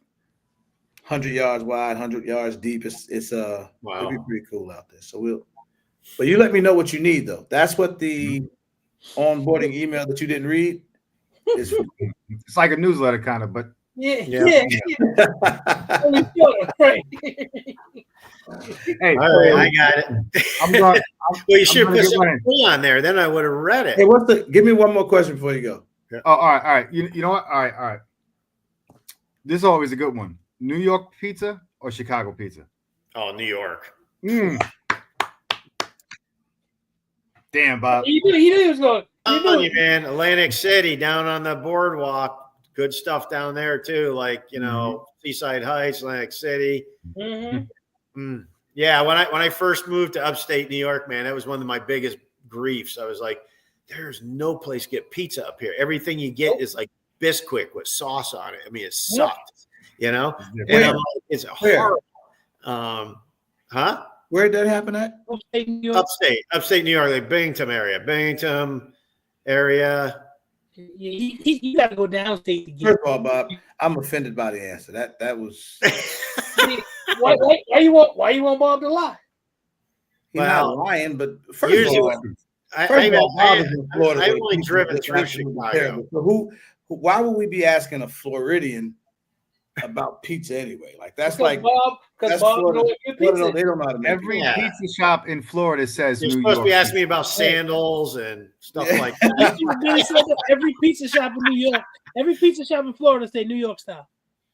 100 yards wide, 100 yards deep. It's it'll be pretty cool out there. So but you let me know what you need though. That's what the onboarding email that you didn't read is for. It's like a newsletter kind of, but Yeah. Right. hey, All right, I got it. well, you should put something on there. Then I would have read it. Hey, give me one more question before you go. Yeah. Oh, all right. You know what? All right. This is always a good one. New York pizza or Chicago pizza? Oh, New York. Damn, Bob. You knew he was going. I'm telling you, man, Atlantic City down on the boardwalk. Good stuff down there too, like Seaside Heights, Atlantic City. Yeah, when I first moved to upstate New York, man, that was one of my biggest griefs. I was like, there's no place to get pizza up here. Everything you get is like Bisquick with sauce on it. I mean, it sucked, And I'm like, it's horrible. Where'd that happen at? Upstate New York. Upstate New York, like Binghamton area. You got to go downstate to get. First of all, Bob, I'm offended by the answer. That was. Why you want Bob to lie? He's not lying, but Bob is in Florida. I've only driven through Chicago. So why would we be asking a Floridian about pizza anyway? Like that's because that's Bob Florida. Pizza. They don't know how to make Every pizza shop in Florida says You're New supposed York to be asking me about sandals and stuff like that. Every pizza shop in New York, every pizza shop in Florida say New York style.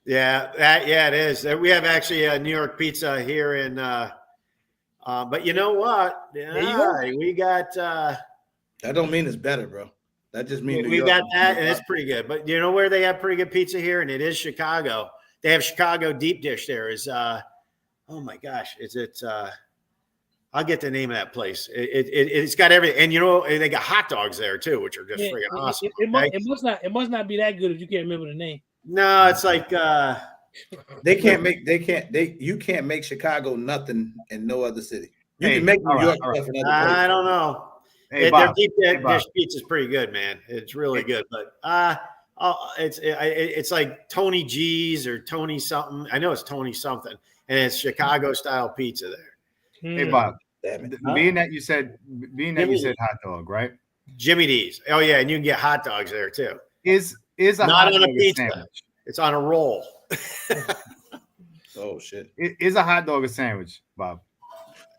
Yeah, it is. We have actually a New York pizza here in but you know what? We got that don't mean it's better, bro. That just means we got that, and it's pretty good. But you know where they have pretty good pizza here, and it is Chicago. They have Chicago deep dish. There is oh my gosh, I'll get the name of that place. It's got everything, and they got hot dogs there too, which are just freaking awesome. It must not be that good if you can't remember the name. No, it's like you can't make Chicago nothing in no other city. You can make New York stuff in other places. I don't know. Hey, their deep dish pizza is pretty good, man. It's really good, but it's like Tony G's or Tony something. I know it's Tony something, and it's Chicago style pizza there. Hey, Bob. Being that you said hot dog, right? Jimmy D's. Oh yeah, and you can get hot dogs there too. Is a not hot on dog a pizza? Sandwich? It's on a roll. Oh shit! Is a hot dog a sandwich, Bob?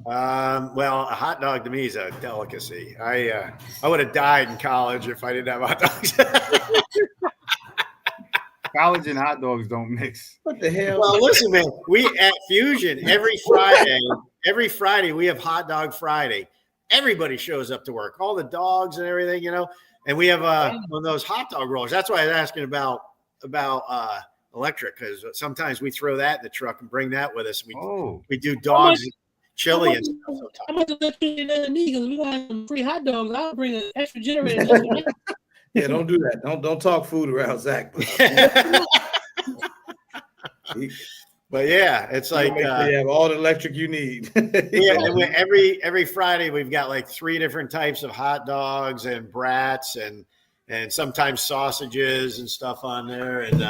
Well, a hot dog to me is a delicacy. I would have died in college if I didn't have hot dogs. College and hot dogs don't mix. What the hell? Well, listen, man. We at Fusion every Friday we have Hot Dog Friday. Everybody shows up to work, all the dogs and everything, And we have one of those hot dog rollers. That's why I was asking about electric, because sometimes we throw that in the truck and bring that with us. We do dogs, chili, and stuff. How much electricity does it need? Because we want some free hot dogs. I'll bring an extra generator. Yeah, don't do that. Don't talk food around Zach. But yeah, it's like you have all the electric you need. Every Friday we've got like 3 different types of hot dogs and brats and sometimes sausages and stuff on there. And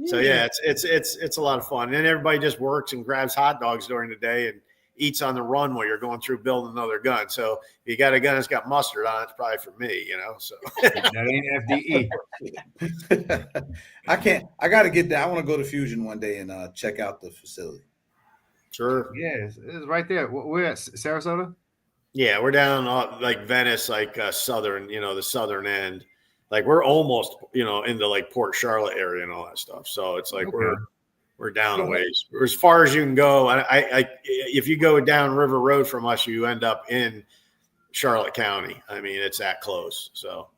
So yeah, it's a lot of fun. And everybody just works and grabs hot dogs during the day and eats on the run while you're going through building another gun. So if you got a gun that's got mustard on it, it's probably for me, you know. So that ain't FDE. I gotta get there. I want to go to Fusion one day and check out the facility. Sure. Yeah, it's right there. We're at Sarasota. Yeah, we're down like Venice, like southern, you know, the southern end. Like we're almost, you know, into like Port Charlotte area and all that stuff. So it's like we're down a ways. We're as far as you can go. I if you go down River Road from us, you end up in Charlotte County. I mean, it's that close. So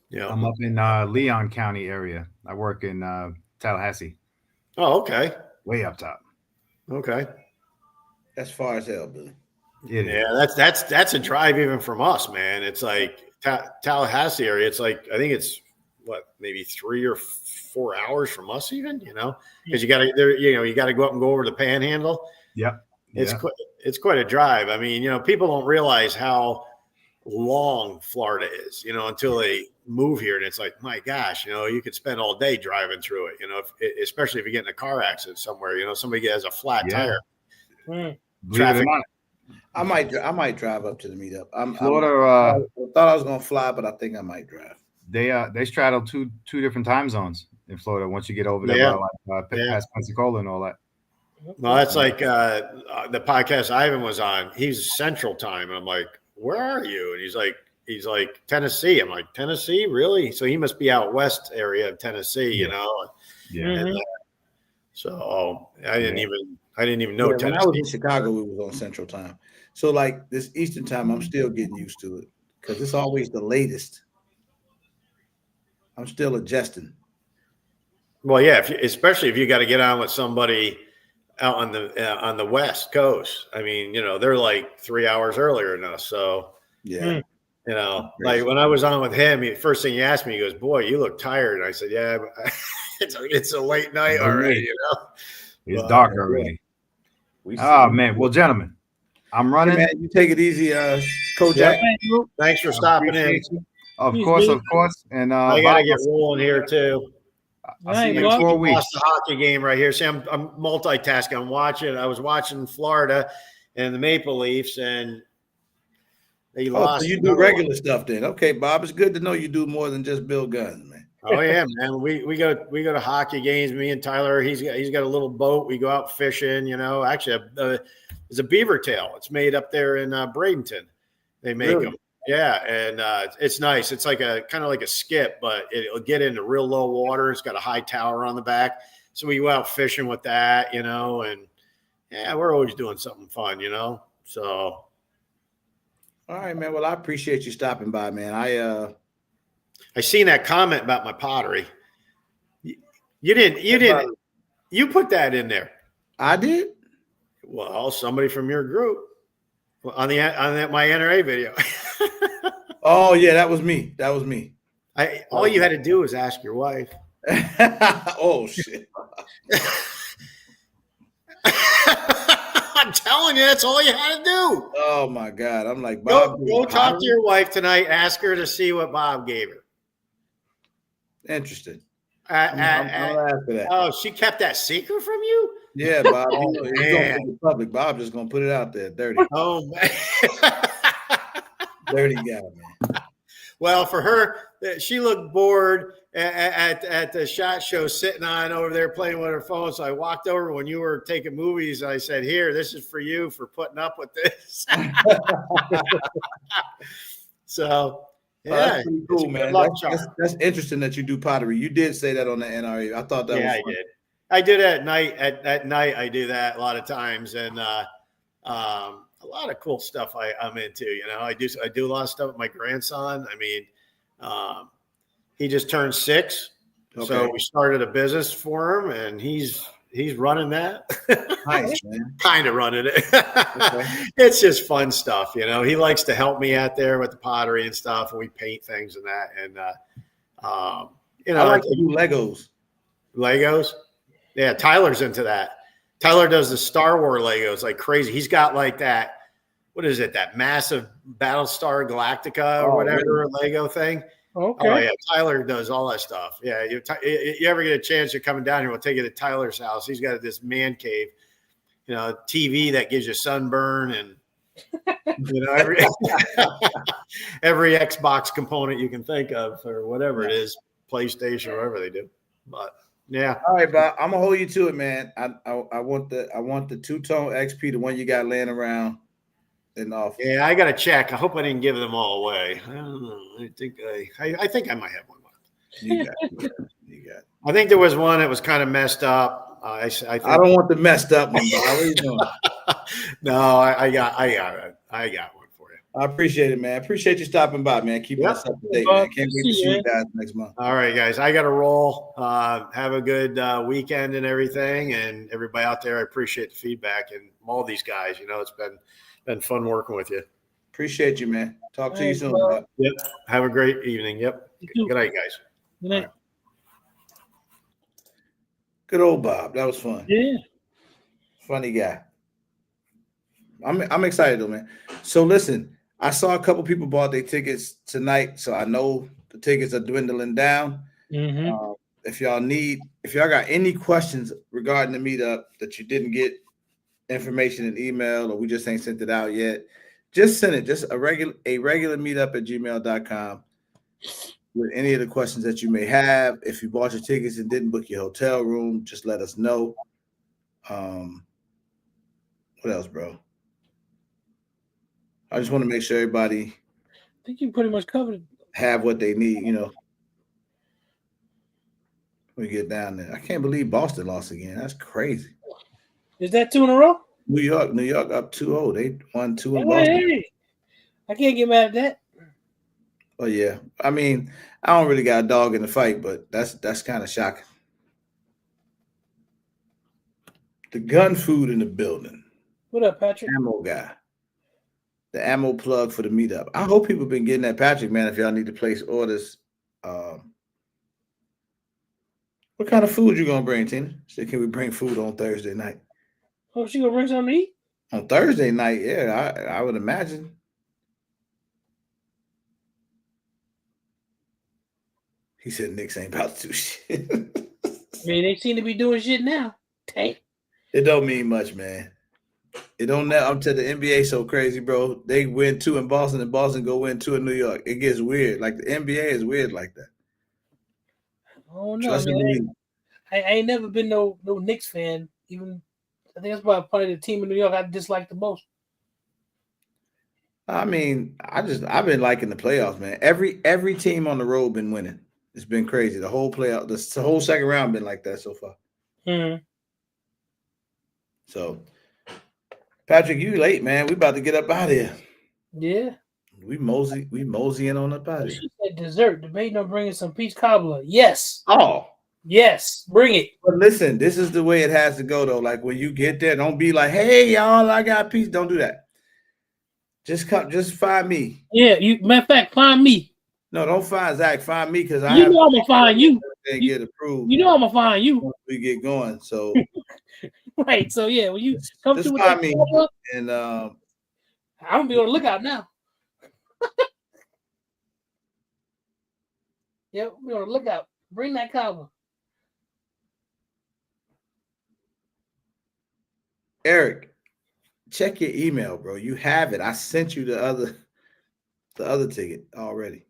yeah, I'm up in Leon County area. I work in Tallahassee. Oh, okay. Way up top. Okay. That's far as hell, Billy. Yeah, that's a drive even from us, man. It's like Tallahassee area. It's like I think it's what, maybe 3 or 4 hours from us, even, you know, because you got to go up and go over the Panhandle. Yep. It's quite a drive. I mean, you know, people don't realize how long Florida is, you know, until they move here, and it's like, my gosh, you know, you could spend all day driving through it, you know, especially if you get in a car accident somewhere, you know, somebody has a flat tire. Traffic. I might drive up to the meetup. Florida. I thought I was gonna fly, but I think I might drive. They straddle two different time zones in Florida. Once you get over there, past Pensacola and all that. Well, that's like the podcast Ivan was on. He's Central Time, and I'm like, where are you? And he's like Tennessee. I'm like, Tennessee, really? So he must be out west area of Tennessee, you know. Yeah. And, so I didn't even know. When I was in Chicago, we was on Central Time. So like this Eastern Time, I'm still getting used to it because it's always the latest. I'm still adjusting. Well, yeah, especially if you got to get on with somebody out on the West Coast. I mean, you know, they're like 3 hours earlier than us. So yeah, you know, like when I was on with him, first thing he asked me, he goes, "Boy, you look tired." And I said, "Yeah, it's a late night already, you know. It's dark already." Oh man, well, gentlemen, I'm running. Hey, man, you take it easy, Coach. Yeah. Thanks for stopping in. Of course. And I gotta get rolling here too. I'll see you in 4 weeks. Lost the hockey game right here. See, I'm multitasking. I was watching Florida and the Maple Leafs, and they lost. So you do regular stuff then? Okay, Bob. It's good to know you do more than just build guns, man. Oh yeah, man. We go to hockey games. Me and Tyler. He's got a little boat. We go out fishing. You know, actually, it's a beaver tail. It's made up there in Bradenton. They make them. Yeah, and it's nice. It's like kind of like a skip, but it'll get into real low water. It's got a high tower on the back, so we go out fishing with that, you know. And yeah, we're always doing something fun, you know. So, all right, man. Well, I appreciate you stopping by, man. I seen that comment about my pottery. You put that in there. I did. Well, somebody from your group on my NRA video. Oh yeah, that was me. All you had to do was ask your wife. Oh shit. I'm telling you, that's all you had to do. Oh my God. I'm like, Bob. Go talk to your wife tonight. Ask her to see what Bob gave her. Interesting. I'm ask for that. Oh, she kept that secret from you? Yeah, Bob. He's going to put it public. Bob just going to put it out there. Dirty. Oh, man. Dirty guy, man. Well, for her, she looked bored at the SHOT Show, sitting on over there playing with her phone. So I walked over when you were taking movies. And I said, "Here, this is for you for putting up with this." So, yeah, that's pretty cool, man. That's interesting that you do pottery. You did say that on the NRA. I thought that was fun. I did. I did it at night. At night, I do that a lot of times, and a lot of cool stuff I'm into. You know, I do a lot of stuff with my grandson. I mean, he just turned 6, so we started a business for him, and he's running that. Nice, man. Kind of running it. It's just fun stuff, you know. He likes to help me out there with the pottery and stuff, and we paint things and that. And you know, I like to do Legos. Legos, yeah. Tyler's into that. Tyler does the Star Wars Legos like crazy. He's got like that. What is it? That massive Battlestar Galactica or whatever Lego thing. Okay. Oh yeah, Tyler does all that stuff. Yeah, you ever get a chance, you're coming down here, we'll take you to Tyler's house. He's got this man cave, TV that gives you sunburn and every every Xbox component you can think of or whatever it is, PlayStation or whatever they do. But yeah. All right, Bob. I'm gonna hold you to it, man. I want the two-tone XP, the one you got laying around in the office. Yeah, I got to check. I hope I didn't give them all away. I don't know. I think I might have one left. You got it. You got it. I think there was one that was kind of messed up. I don't want the messed up one, Bob. What are you doing? No, I got it. I got one for you. I appreciate it, man. I appreciate you stopping by, man. Keeping us up to date, man. Can't wait to see you guys next month. All right, guys. I got to roll. Have a good weekend and everything. And everybody out there, I appreciate the feedback and all these guys. It's been fun working with you. Appreciate you, man. Talk to you soon. Yep. Have a great evening. Yep. Good night, guys. Good night. Right. Good old Bob. That was fun. Yeah. Funny guy. I'm excited though, man. So listen, I saw a couple people bought their tickets tonight, so I know the tickets are dwindling down. Mm-hmm. If y'all got any questions regarding the meetup that you didn't get information in email or we just ain't sent it out yet, just send it. Just a regular meetup at gmail.com with any of the questions that you may have. If you bought your tickets and didn't book your hotel room, just let us know. What else, bro? I just want to make sure everybody I think you pretty much covered it. Have what they need, we get down there. I can't believe Boston lost again. That's crazy. Is that 2 in a row? New York up 2-0. They won 2 in Boston. Hey. I can't get mad at that. Oh yeah. I mean, I don't really got a dog in the fight, but that's kind of shocking. The gun food in the building. What up, Patrick? Ammo guy. The ammo plug for the meetup. I hope people been getting that, Patrick, man. If y'all need to place orders, what kind of food you gonna bring, Tina? So can we bring food on Thursday night? Oh, she gonna bring something to eat? On Thursday night, yeah, I would imagine. He said Knicks ain't about to do shit. I mean, they seem to be doing shit now. Dang. It don't mean much, man. It don't know. I'm telling the NBA so crazy, bro. They win 2 in Boston and Boston go win 2 in New York. It gets weird. Like the NBA is weird like that. Oh no, I ain't never been no Knicks fan. Even I think that's probably the team in New York I dislike the most. I mean, I've been liking the playoffs, man. Every team on the road been winning. It's been crazy. The whole playoff, the whole second round been like that so far. Mm-hmm. So, Patrick, you late, man. We about to get up out of here. Yeah. We moseying on up out of here. She said dessert. Debating on bringing some peach cobbler. Yes. Oh. Yes. Bring it. But listen, this is the way it has to go, though. Like when you get there, don't be like, hey, y'all, I got peach. Don't do that. Just find me. Yeah, matter of fact, find me. No, don't find Zach. Find me because I'm gonna find you. And get approved. I'm gonna find you. Once we get going. So right. So yeah, when you come to find me, and I'm gonna be on the lookout now. Yep, be on the lookout. Bring that cobbler. Eric, check your email, bro. You have it. I sent you the other ticket already.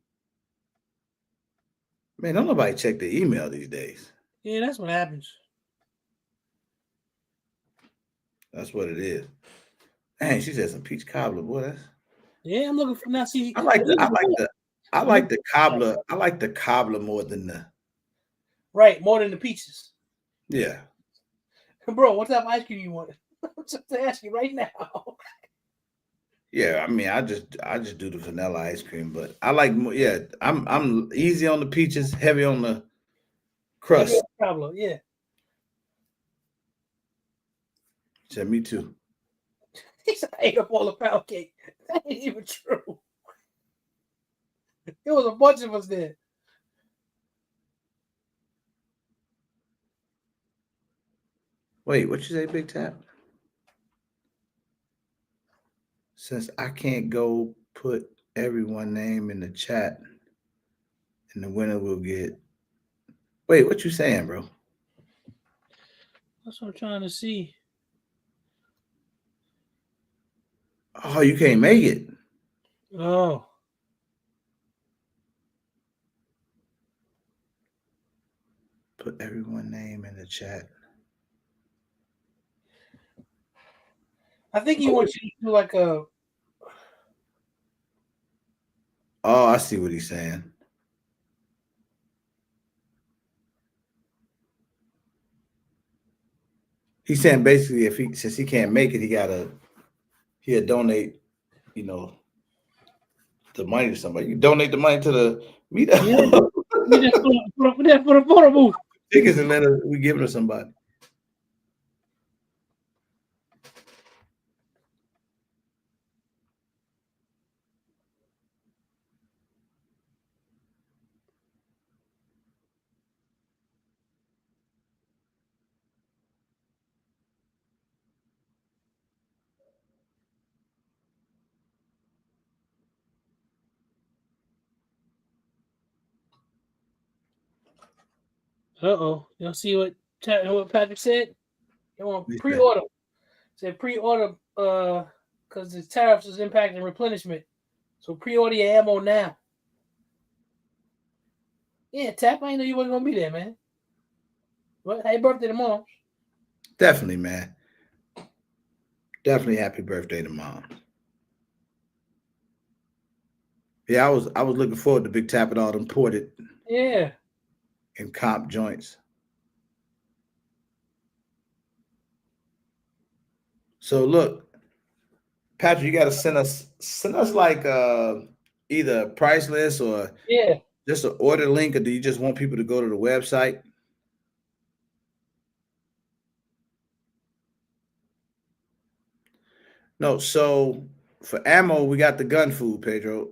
Man, don't nobody check the email these days. Yeah, that's what happens. That's what it is. Dang, she said some peach cobbler, boy. That's... Yeah, I'm looking for now. See, I like the cobbler. I like the cobbler more than the more than the peaches. Yeah. Bro, what type of ice cream you want? I'm just asking right now. Yeah, I mean, I just do the vanilla ice cream, but I like more. Yeah, I'm easy on the peaches, heavy on the crust. Problem, yeah. Yeah, me too. He said I ate up all the pound cake. That ain't even true. There was a bunch of us there. Wait, what you say, Big Tap? Since I can't go put everyone's name in the chat, And the winner will get. Wait, what you saying, bro? That's what I'm trying to see. Oh, you can't make it. Oh. Put everyone's name in the chat. I think he wants you to do like a. Oh, I see what he's saying. He's saying basically, since he can't make it, he'll donate, the money to somebody. You donate the money to the meetup. Yeah. We just put a photo booth. Tickets and we give it to somebody. Uh-oh. You see what Patrick said? You want pre-order. Said pre-order because the tariffs is impacting replenishment. So pre-order your ammo now. Yeah, Tap, I didn't know you wasn't gonna be there, man. What? Happy birthday tomorrow. Definitely, man. Definitely happy birthday to Mom. Yeah, I was looking forward to Big Tap and all them ported. Yeah. And comp joints. So look, Patrick, you got to send us like either a price list or just an order link, or do you just want people to go to the website? No, so for ammo, we got the gun food, Pedro.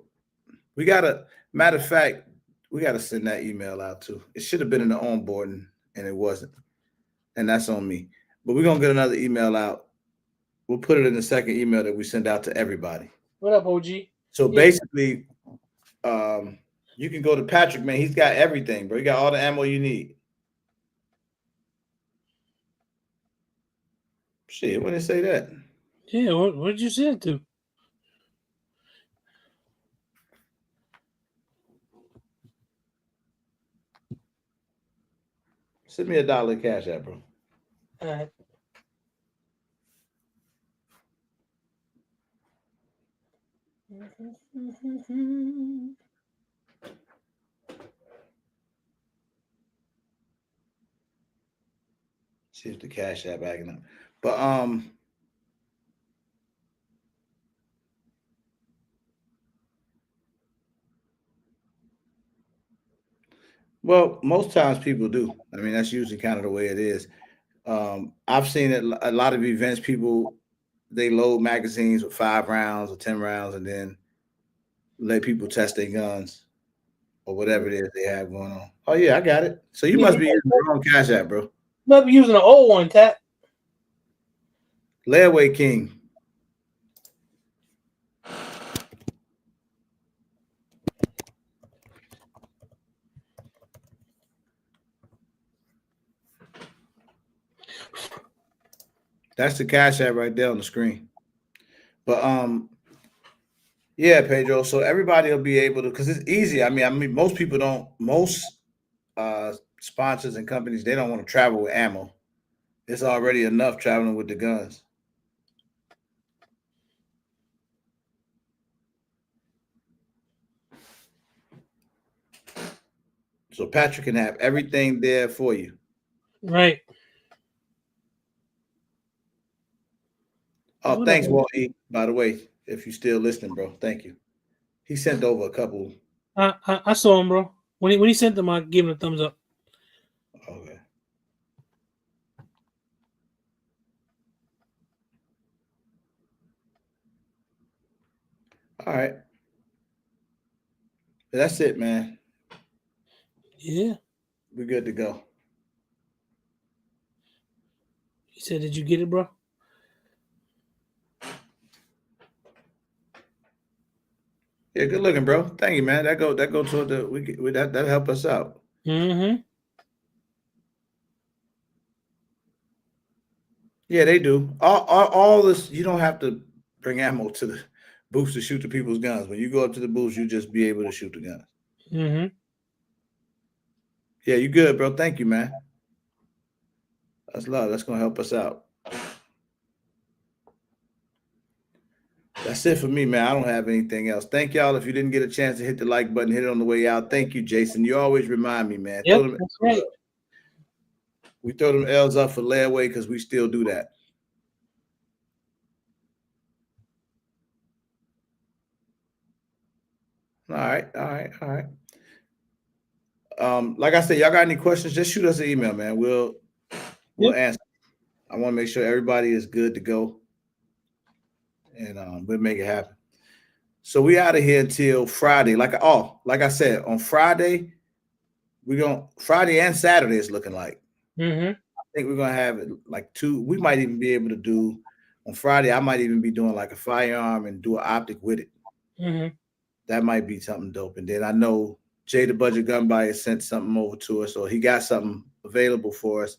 We got to, matter of fact, we got to send that email out too. It should have been in the onboarding and it wasn't. And that's on me. But we're going to get another email out. We'll put it in the second email that we send out to everybody. What up, OG? So basically, you can go to Patrick, man. He's got everything, bro. He got all the ammo you need. Shit, when did it say that? Yeah, what did you send it to? Send me $1 cash app, bro. All right. See if the cash app acting up. But well, most times people do. I mean, that's usually kind of the way it is. I've seen it a lot of events, people they load magazines with 5 rounds or 10 rounds and then let people test their guns or whatever it is they have going on. Oh yeah, I got it. So you must be using the wrong cash app, bro. Must be using an old one, Tap. Layawayking. That's the cash app right there on the screen. But yeah, Pedro. So everybody will be able to, because it's easy. I mean, most people don't. Most sponsors and companies, they don't want to travel with ammo. It's already enough traveling with the guns. So Patrick can have everything there for you. Right. Oh, thanks, Walt E. By the way, if you're still listening, bro, thank you. He sent over a couple. I saw him, bro. When he sent them, I gave him a thumbs up. Okay. All right. That's it, man. Yeah. We're good to go. He said, "Did you get it, bro?" Yeah, Yeah, good looking, bro. Thank you, man. That go toward that'll help us out. Mm-hmm. Yeah, they do. All this, you don't have to bring ammo to the booths to shoot the people's guns. When you go up to the booths, you just be able to shoot the guns. Mm-hmm. Yeah, you good, bro. Thank you, man. That's love. That's gonna help us out. That's it for me, man. I don't have anything else. Thank y'all. If you didn't get a chance to hit the like button, hit it on the way out. Thank you, Jason. You always remind me, man. Yep, that's right. We throw them L's up for layaway because we still do that. All right. Like I said, y'all got any questions? Just shoot us an email, man. We'll answer. I want to make sure everybody is good to go, and we'll make it happen. So we out of here until Friday. Like I said, on Friday, Friday and Saturday is looking like. Mm-hmm. I think we're gonna have it like 2. We might even be able to do on Friday. I might even be doing like a firearm and do an optic with it. Mm-hmm. That might be something dope. And then I know Jay the Budget Gun Buyer sent something over to us, or he got something available for us,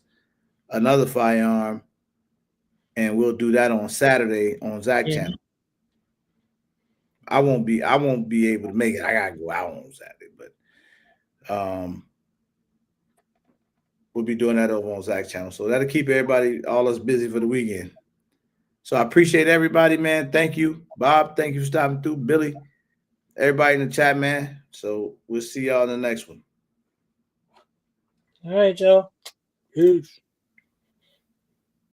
another firearm, and we'll do that on Saturday on Zach channel. I won't be able to make it. I gotta go out on Saturday, but we'll be doing that over on Zach channel. So that'll keep all us busy for the weekend. So I appreciate everybody, man. Thank you, Bob. Thank you for stopping through, Billy. Everybody in the chat, man. So we'll see y'all in the next one. All right, y'all. Peace.